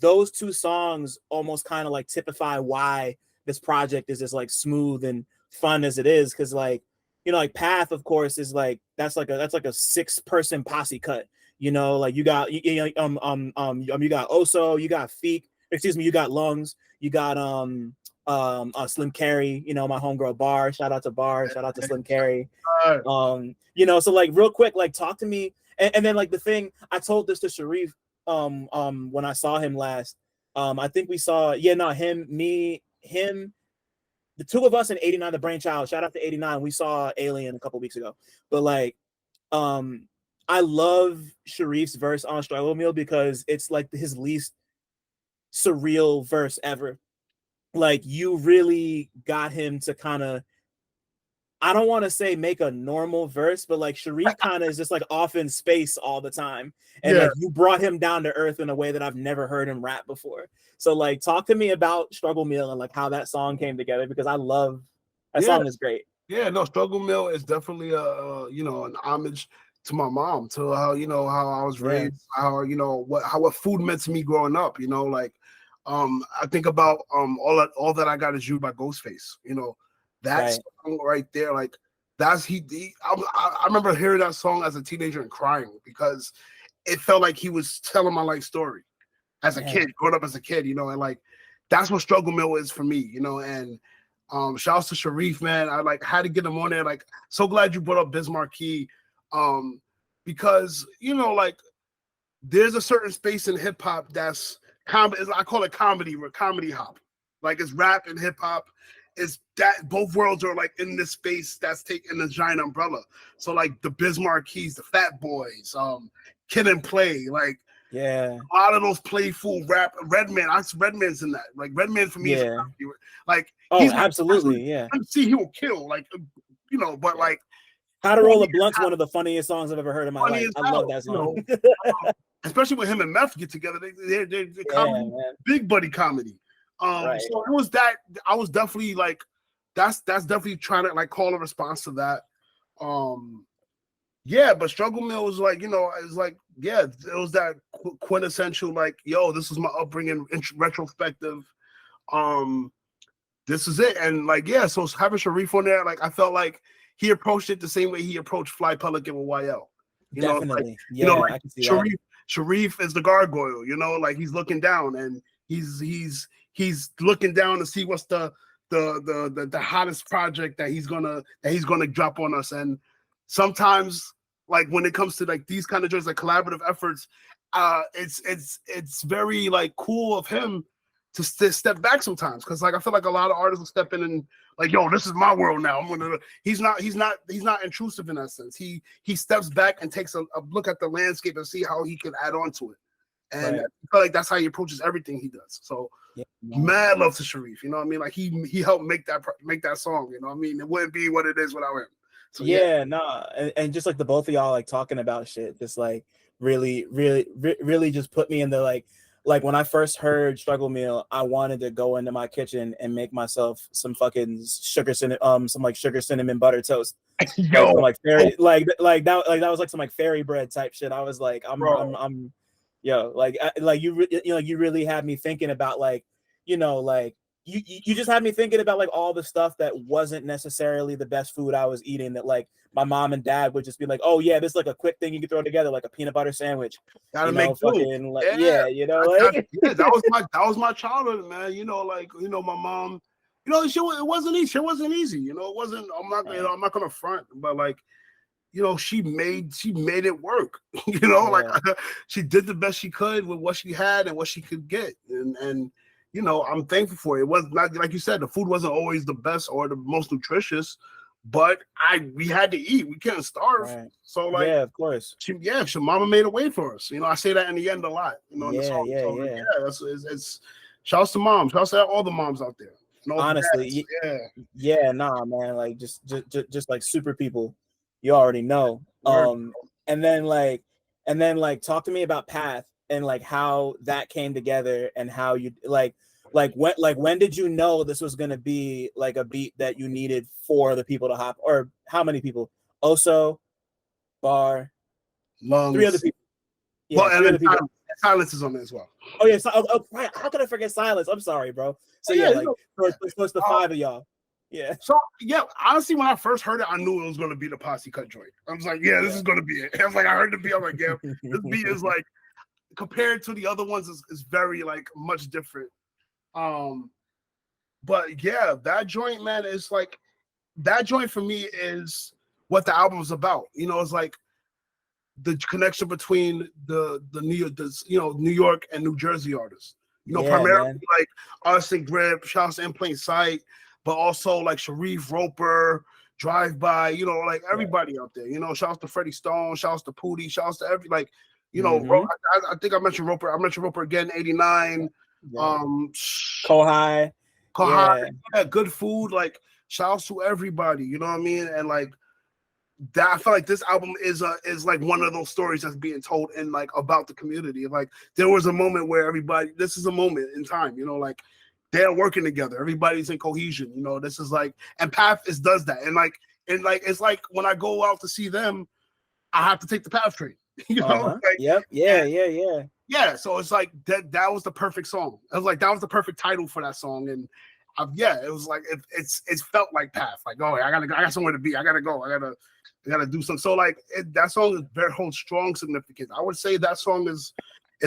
those two songs almost kind of like typify why this project is as like smooth and fun as it is. Cause like, you know, like Path, of course, is like that's like a 6-person posse cut. You know, like you got you got Oso, you got Feek, you got Lungs, you got Slim Carey, you know, my homegirl Bar. Shout out to Bar, shout out to Slim Carey. You know, so like real quick, like talk to me, and then like the thing I told this to Sharif when I saw him last. I think we saw him, the two of us in 89, the Brainchild. Shout out to 89. We saw Alien a couple weeks ago, but like I love Sharif's verse on Struggle Meal because it's like his least surreal verse ever. Like you really got him to kind of, I don't want to say make a normal verse, but like Sharif kind of is just like off in space all the time. And like you brought him down to earth in a way that I've never heard him rap before. So like talk to me about Struggle Meal and like how that song came together, because I love that song is great. Yeah, no, Struggle Meal is definitely you know, an homage to my mom, to how, you know, how I was raised, how, you know, what food meant to me growing up, you know, like I think about all that I got is you by Ghostface, you know, that song right there, like that's I remember hearing that song as a teenager and crying because it felt like he was telling my life story as a kid, growing up as a kid, you know, and like that's what Struggle Meal is for me, you know. And shouts to Sharif, man. I like had to get him on there. Like, so glad you brought up Biz Markie, because you know, like there's a certain space in hip hop that's I call it comedy hop. Like it's rap and hip hop. Is that both worlds are like in this space that's taking the giant umbrella. So like the Biz Markies, the Fat Boys, Kid and Play, like a lot of those playful rap. Redman's in that. Like Redman for me is like he's absolutely MC he will kill, like, you know, but like How to Roll a Blunt's one of the funniest songs I've ever heard in my life. I love that song. You know, especially when him and Meth get together, they're comedy, big buddy comedy. So it was that I was definitely like, that's definitely trying to like call a response to that. But Struggle Meal was like, you know, it's like, it was that quintessential, like, yo, this is my upbringing, retrospective. This is it. And like, so having Sharif on there, like, I felt like he approached it the same way he approached Fly Pelican with YL. You know, like, you know, like I can see Sharif is the gargoyle, you know, like he's looking down and he's looking down to see what's the hottest project that he's gonna drop on us. And sometimes like when it comes to like these kind of joints, like collaborative efforts, it's very like cool of him to step back sometimes, because like I feel like a lot of artists will step in and like, yo, this is my world now. I'm gonna. He's not intrusive in that sense. He steps back and takes a look at the landscape and see how he can add on to it. And I feel like that's how he approaches everything he does. So mad love to Sharif. You know what I mean? Like he helped make that song. You know what I mean? It wouldn't be what it is without him. So and just like the both of y'all like talking about shit, just like really just put me in the like when I first heard Struggle Meal, I wanted to go into my kitchen and make myself some fucking sugar cinnamon butter toast. Yo, like fairy like that was like some like fairy bread type shit. I was like, I'm yo, like you really had me thinking about like, you know, like you just had me thinking about like all the stuff that wasn't necessarily the best food I was eating, that like my mom and dad would just be like, oh yeah, this is like a quick thing you can throw together, like a peanut butter sandwich. Gotta make fucking like, you know, like that was my childhood, man. You know, like, you know, my mom, you know, it wasn't easy. It wasn't easy. You know, it wasn't. I'm not gonna front, but like, you know, she made it work. You know, like she did the best she could with what she had and what she could get, and you know, I'm thankful for it. It was not, like you said, the food wasn't always the best or the most nutritious, but we had to eat. We couldn't starve. Right. So like, yeah, of course. She mama made a way for us. You know, I say that in the end a lot. You know, in the song. It's shouts to moms. Shouts to all the moms out there. Honestly, nah, man, like just like super people. You already know. And then like talk to me about Path and like how that came together and how you like when did you know this was gonna be like a beat that you needed for the people to hop, or how many people? Oso, Bar, Lungs, 3 other people. Yeah, well, 3 other people. Silence is on there as well. Oh yeah, right. How could I forget Silence? I'm sorry, bro. So it's the 5 of y'all. Yeah. So yeah, honestly, when I first heard it, I knew it was gonna be the Posse Cut joint. I was like, this is gonna be it. I was like, I heard the beat. I'm like, yeah, this beat is like, compared to the other ones, is very like much different. But yeah, that joint, man, is like, that joint for me is what the album is about. You know, it's like the connection between the New York and New Jersey artists. You know, primarily like us and Grip, shouts to In Plain Sight, but also like Sharif, Roper, Driveby, you know, like everybody out there. You know, shouts to Freddie Stone, shouts to Pootie, shouts to every, like, you know, I think I mentioned Roper. I mentioned Roper again, 89. Kohai. Yeah, good food. Like, shouts to everybody. You know what I mean? And like that, I feel like this album is like one of those stories that's being told in like about the community. Like, there was a moment where everybody. This is a moment in time. You know, like they're working together. Everybody's in cohesion. You know, this is like, and Path does that. And like it's like when I go out to see them, I have to take the Path train. You know, yeah. So it's like that was the perfect song. I was like, that was the perfect title for that song, and it was like it felt like Path. Like, oh, I got somewhere to be. I gotta go. I gotta do something. So like that song is very holds strong significance. I would say that song is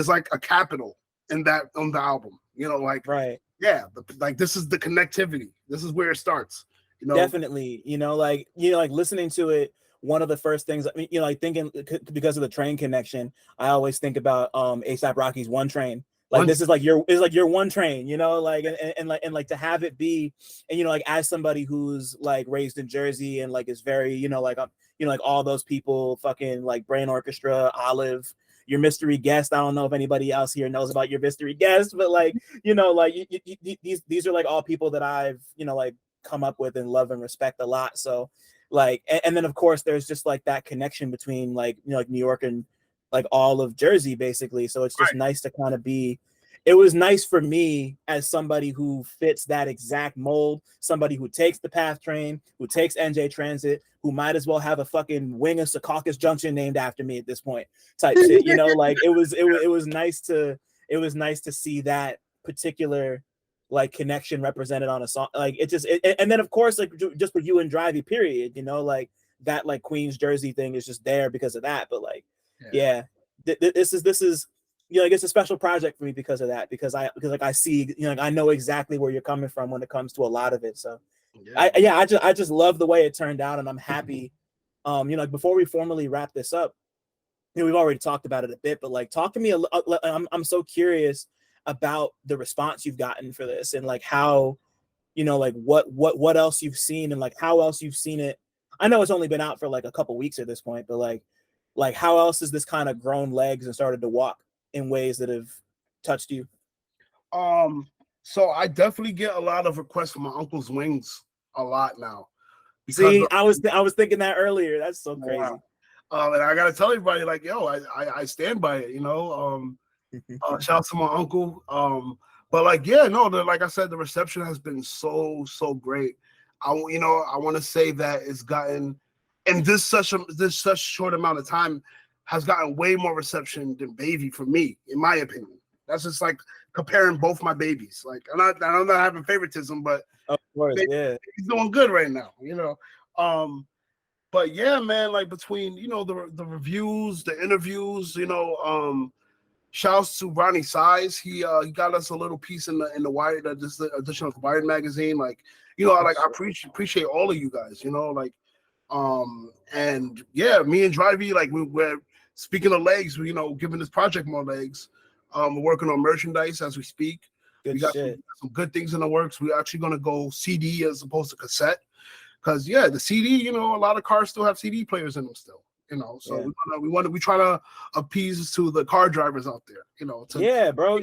like a capital on the album. You know, like like this is the connectivity. This is where it starts. You know, definitely. You know, like listening to it. One of the first things, I mean, you know, like thinking because of the train connection, I always think about A$AP Rocky's One Train. Like this is like your one train, you know, like and like to have it be, and you know, like as somebody who's like raised in Jersey and like is very, you know, like like all those people, fucking like Brain Orchestra, Olive, your mystery guest. I don't know if anybody else here knows about your mystery guest, but like, you know, like these are like all people that I've, you know, like come up with and love and respect a lot. So like, and then of course there's just like that connection between like, you know, like New York and like all of Jersey basically. So it's just nice to kind of be, it was nice for me as somebody who fits that exact mold, somebody who takes the Path train, who takes NJ Transit, who might as well have a fucking wing of Secaucus Junction named after me at this point type shit, you know, like it was nice to see that particular like connection represented on a song. Like and then of course like just for you and Driveby period, you know, like that like Queens Jersey thing is just there because of that. But like this is you know, like it's a special project for me because of that, because like I see, you know, like I know exactly where you're coming from when it comes to a lot of it. So I just love the way it turned out, and I'm happy Like before we formally wrap this up, we've already talked about it a bit, but like talk to me. I'm so curious about the response you've gotten for this, and like how, like what else you've seen, and like how else you've seen it. I know it's only been out for like a couple weeks at this point, but like how else has this kind of grown legs and started to walk in ways that have touched you? So I definitely get a lot of requests for my uncle's wings a lot now. Because See, I was thinking that earlier. That's so crazy. And I gotta tell everybody, like, yo, I stand by it, shout out to my uncle. But like, yeah, no, like I said, the reception has been so great. I want to say that it's gotten in this such short amount of time has gotten way more reception than Baby for me, in my opinion. That's just like comparing both my babies. Like, I'm not having favoritism, but of course, yeah, he's doing good right now, But yeah, man, like between the reviews, the interviews, shouts to Ronnie Size. He got us a little piece in the Wired, this edition of the Wired magazine. Like, I appreciate all of you guys, and yeah, me and Driveby, like we're speaking of legs, giving this project more legs. We're working on merchandise as we speak. Good we got shit. some good things in the works. We're actually gonna go CD as opposed to cassette. Because yeah, the CD, a lot of cars still have CD players in them still. So yeah. we try to appease to the car drivers out there. Yeah, bro,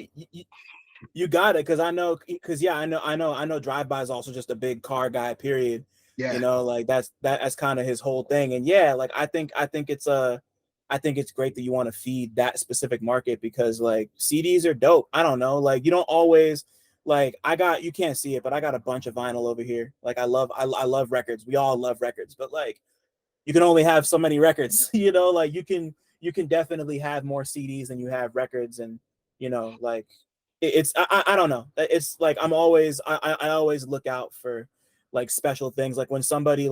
you got it. Because I know Drive-By is also just a big car guy. Period. Yeah. Like that's kind of his whole thing. And yeah, like I think it's great that you want to feed that specific market, because like CDs are dope. I don't know, like you don't always. Like you can't see it, but I got a bunch of vinyl over here. Like I love records. We all love records, but like you can only have so many records, like you can definitely have more CDs than you have records. And like I don't know. It's like I always look out for like special things. Like when somebody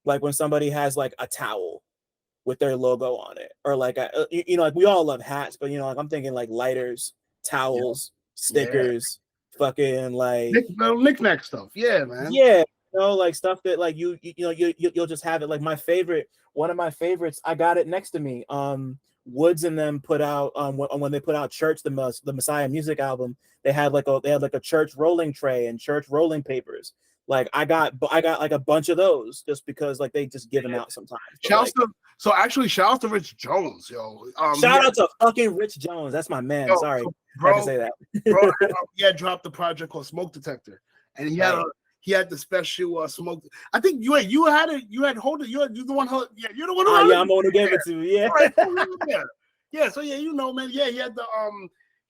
when somebody has like a towel with their logo on it, or like like we all love hats, but like I'm thinking like lighters, towels, stickers, fucking like knick-knack stuff. Yeah, man. Yeah, like stuff that like you'll just have it. Like one of my favorites, I got it next to me. Woods and them put out when they put out Church, the Messiah music album, they had like a church rolling tray and church rolling papers. Like I got like a bunch of those just because like they just give them out sometimes. Shout out to Rich Jones, yo. Shout out to fucking Rich Jones. That's my man. Yo, Sorry, bro, I have to say that. Bro, he had dropped the project called Smoke Detector, and he had the special smoke. I think you had it. You had hold it. You're the one. Yeah, you're the one. I'm the one who gave it to you. Yeah. Right. Yeah. So yeah, man. Yeah, he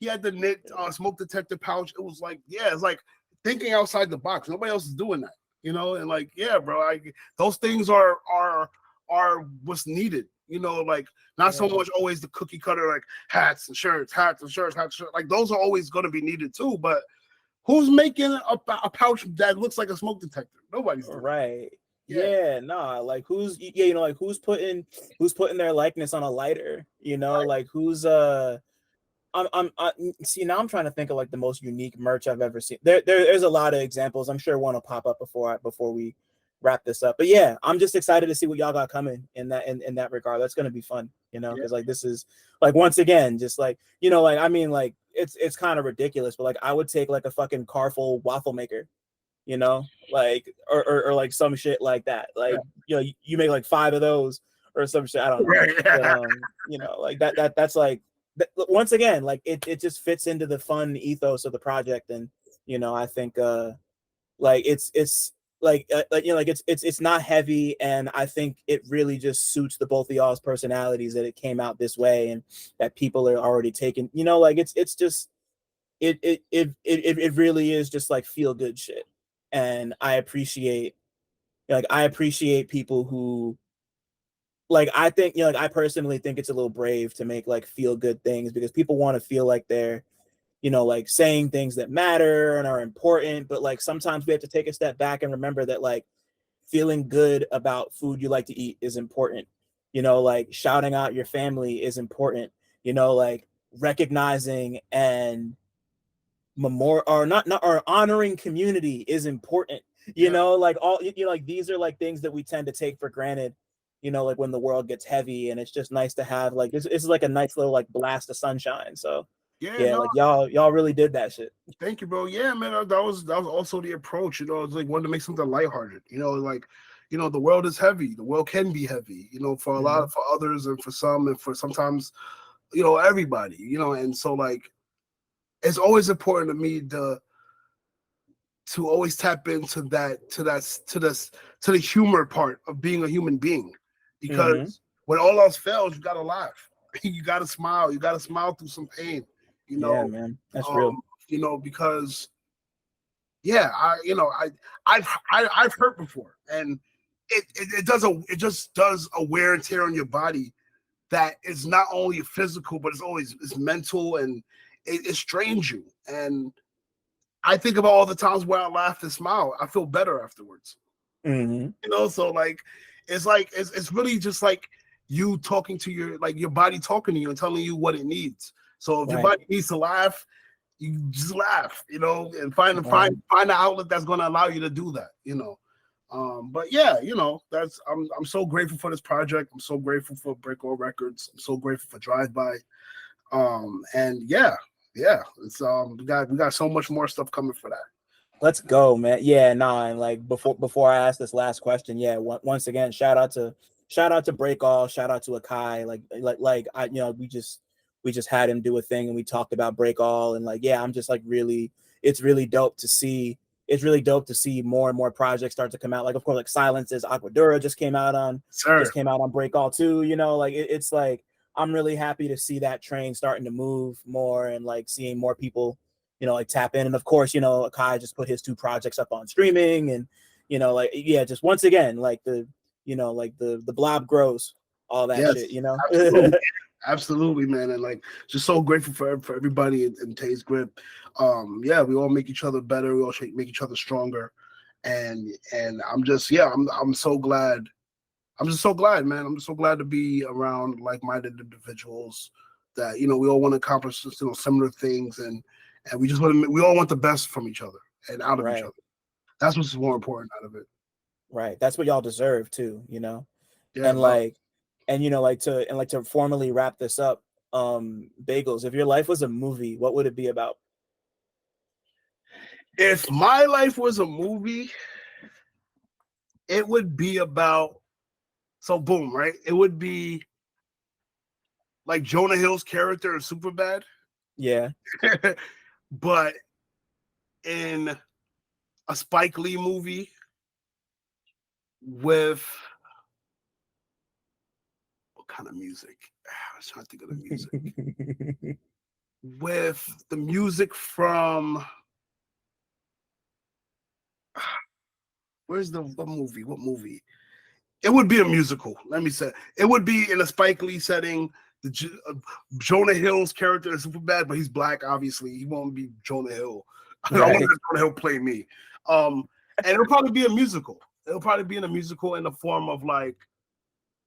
had the knit smoke detector pouch. It was like, it's like thinking outside the box. Nobody else is doing that, and like, yeah, bro. Those things are what's needed. Like not so much always the cookie cutter, like hats and shirts. Like those are always going to be needed too. But who's making a pouch that looks like a smoke detector? Nobody's doing right. Yeah, nah. Like who's like who's putting their likeness on a lighter? Right. Like who's see, now I'm trying to think of like the most unique merch I've ever seen. There's a lot of examples. I'm sure one will pop up before we wrap this up. But yeah, I'm just excited to see what y'all got coming in that regard. That's gonna be fun, because like this is like once again just like like I mean like it's kind of ridiculous, but like I would take like a fucking Carfull waffle maker, like or like some shit like that. Like you make like 5 of those or some shit. I don't know. Right. But, like that's like once again, like it just fits into the fun ethos of the project. And I think like it's like it's not heavy, and I think it really just suits the both of y'all's personalities that it came out this way and that people are already taking, like it's just it really is just like feel good shit. And I appreciate people who like, I think, like I personally think it's a little brave to make like feel good things, because people want to feel like they're like saying things that matter and are important. But like sometimes we have to take a step back and remember that like feeling good about food you like to eat is important. Like shouting out your family is important. Like recognizing and or honoring community is important. Like all like these are like things that we tend to take for granted you know, like when the world gets heavy, and it's just nice to have like this is like a nice little like blast of sunshine. So Yeah, yeah, no, like y'all really did that shit. thank you, bro. Yeah, man, that was also the approach. You know, it's like wanted to make something lighthearted. You know, like, you know, the world is heavy. The world can be heavy. You know, for a lot, for others, and for some, and for sometimes, you know, everybody. You know, and so like, it's always important to me to always tap into the humor part of being a human being, because when all else fails, you gotta laugh, you gotta smile through some pain, you Yeah, know. man, that's real. um you know, because yeah, I've hurt before, and it just does a wear and tear on your body that is not only physical, but it's mental, and it strains you. And I think about all the times where I laughed and smiled. I feel better afterwards. You know, so like it's really just like you talking to your body talking to you and telling you what it needs. So if your Right. body needs to laugh, you just laugh, you know, and find Right. an outlet that's going to allow you to do that, you know. But yeah, you know, I'm so grateful for this project. I'm so grateful for Breakall Records. I'm so grateful for Driveby. And yeah, it's we got so much more stuff coming for that. Let's go, man. Yeah, nah, and like before I ask this last question, yeah, once again, shout out to Breakall, shout out to Akai, like I, you know, we just had him do a thing, and we talked about Breakall, and like, yeah, I'm just like really, it's really dope to see. It's really dope to see more and more projects start to come out. Like, of course, like Silence's Aquadura just came out on Breakall too. You know, like it's like I'm really happy to see that train starting to move more, and like seeing more people, you know, like tap in. And of course, you know, Akai just put his 2 projects up on streaming, and, you know, like, yeah, just once again, like you know, like the blob grows, all that shit, Yes, you know. absolutely. Absolutely, man. And like, just so grateful for everybody in Tay's Grip. Yeah, we all make each other better. We all make each other stronger. And I'm just, yeah, I'm so glad. I'm just so glad, man. I'm just so glad to be around like-minded individuals that, you know, we all want to accomplish, you know, similar things, and we all want the best from each other and out of each Right. other. That's what's more important out of it. Right. That's what y'all deserve too, you know. Yeah, And love. like, and you know, like to formally wrap this up, Bagels, if your life was a movie, what would it be about? If my life was a movie, it would be about, so boom, right? It would be like Jonah Hill's character in Superbad, Yeah. but in a Spike Lee movie with what kind of music? I was trying to think of the music. With the music from where's the what movie? What movie? It would be a musical. Let me say it would be in a Spike Lee setting. Jonah Hill's character is super bad, but he's black. Obviously, he won't be Jonah Hill. I don't want Jonah Hill play me. And it'll probably be a musical. It'll probably be in a musical in the form of like,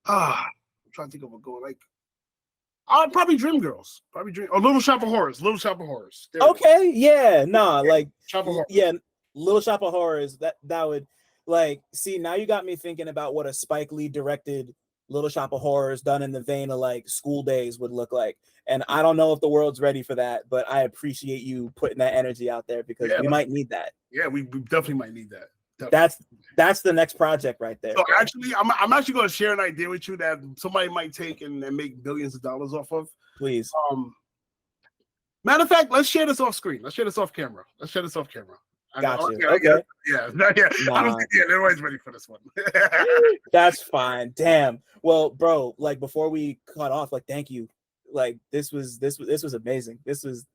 I'm trying to think of a go like. Probably Dreamgirls. Probably Dream or Little Shop of Horrors. Little Shop of Horrors. Okay, yeah, nah, like, Shop of Horrors. yeah, Little Shop of Horrors. That would, like, see, now you got me thinking about what a Spike Lee directed Little Shop of Horrors done in the vein of like School Days would look like. And I don't know if the world's ready for that, but I appreciate you putting that energy out there, because we might need that. Yeah, we definitely might need that. Definitely. That's the next project right there. So bro. Actually, I'm actually going to share an idea with you that somebody might take and make billions of dollars off of. Please. Matter of fact, let's share this off screen. Let's share this off camera. Got you. Okay. Yeah. Nah. I don't think everybody's ready for this one. That's fine. Damn. Well, bro, like before we cut off, like, thank you. Like this was amazing. This was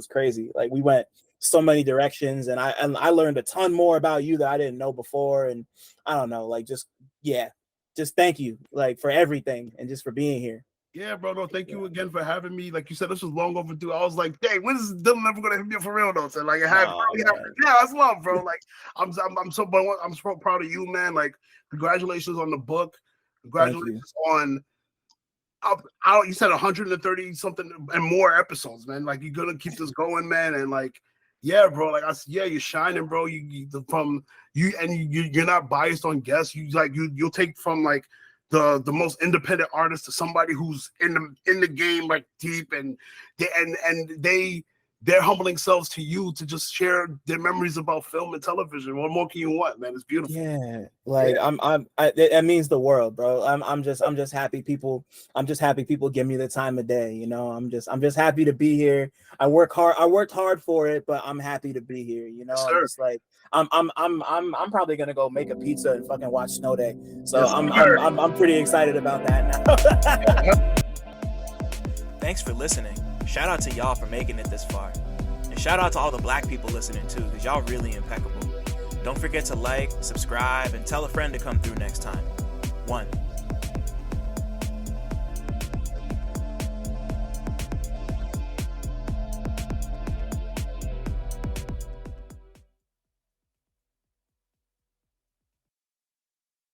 crazy. Like we went so many directions, and I learned a ton more about you that I didn't know before. And I don't know, like just thank you, like, for everything, and just for being here. Yeah, bro. No, thank you again for having me. Like you said, this was long overdue. I was like, dang, when is Dylan ever gonna hit me up for real notes? And like, yeah, that's love, bro. Like, I'm so proud of you, man. Like, congratulations on the book. Congratulations on. You said 130 something and more episodes, man. Like, you're gonna keep this going, man. And like, Yeah, bro. Like you're shining, bro. You're not biased on guests. You'll take from like the most independent artist to somebody who's in the game like deep, and they're humbling themselves to you to just share their memories about film and television. What more can you want, man? It's beautiful. Yeah, like it means the world, bro. I'm just happy people. I'm just happy people give me the time of day. You know, I'm just happy to be here. I worked hard for it, but I'm happy to be here. You know, I'm just like I'm probably gonna go make a pizza and fucking watch Snow Day. So I'm pretty excited about that now. Thanks for listening. Shout out to y'all for making it this far. And shout out to all the Black people listening too, because y'all really impeccable. Don't forget to like, subscribe, and tell a friend to come through next time. 1.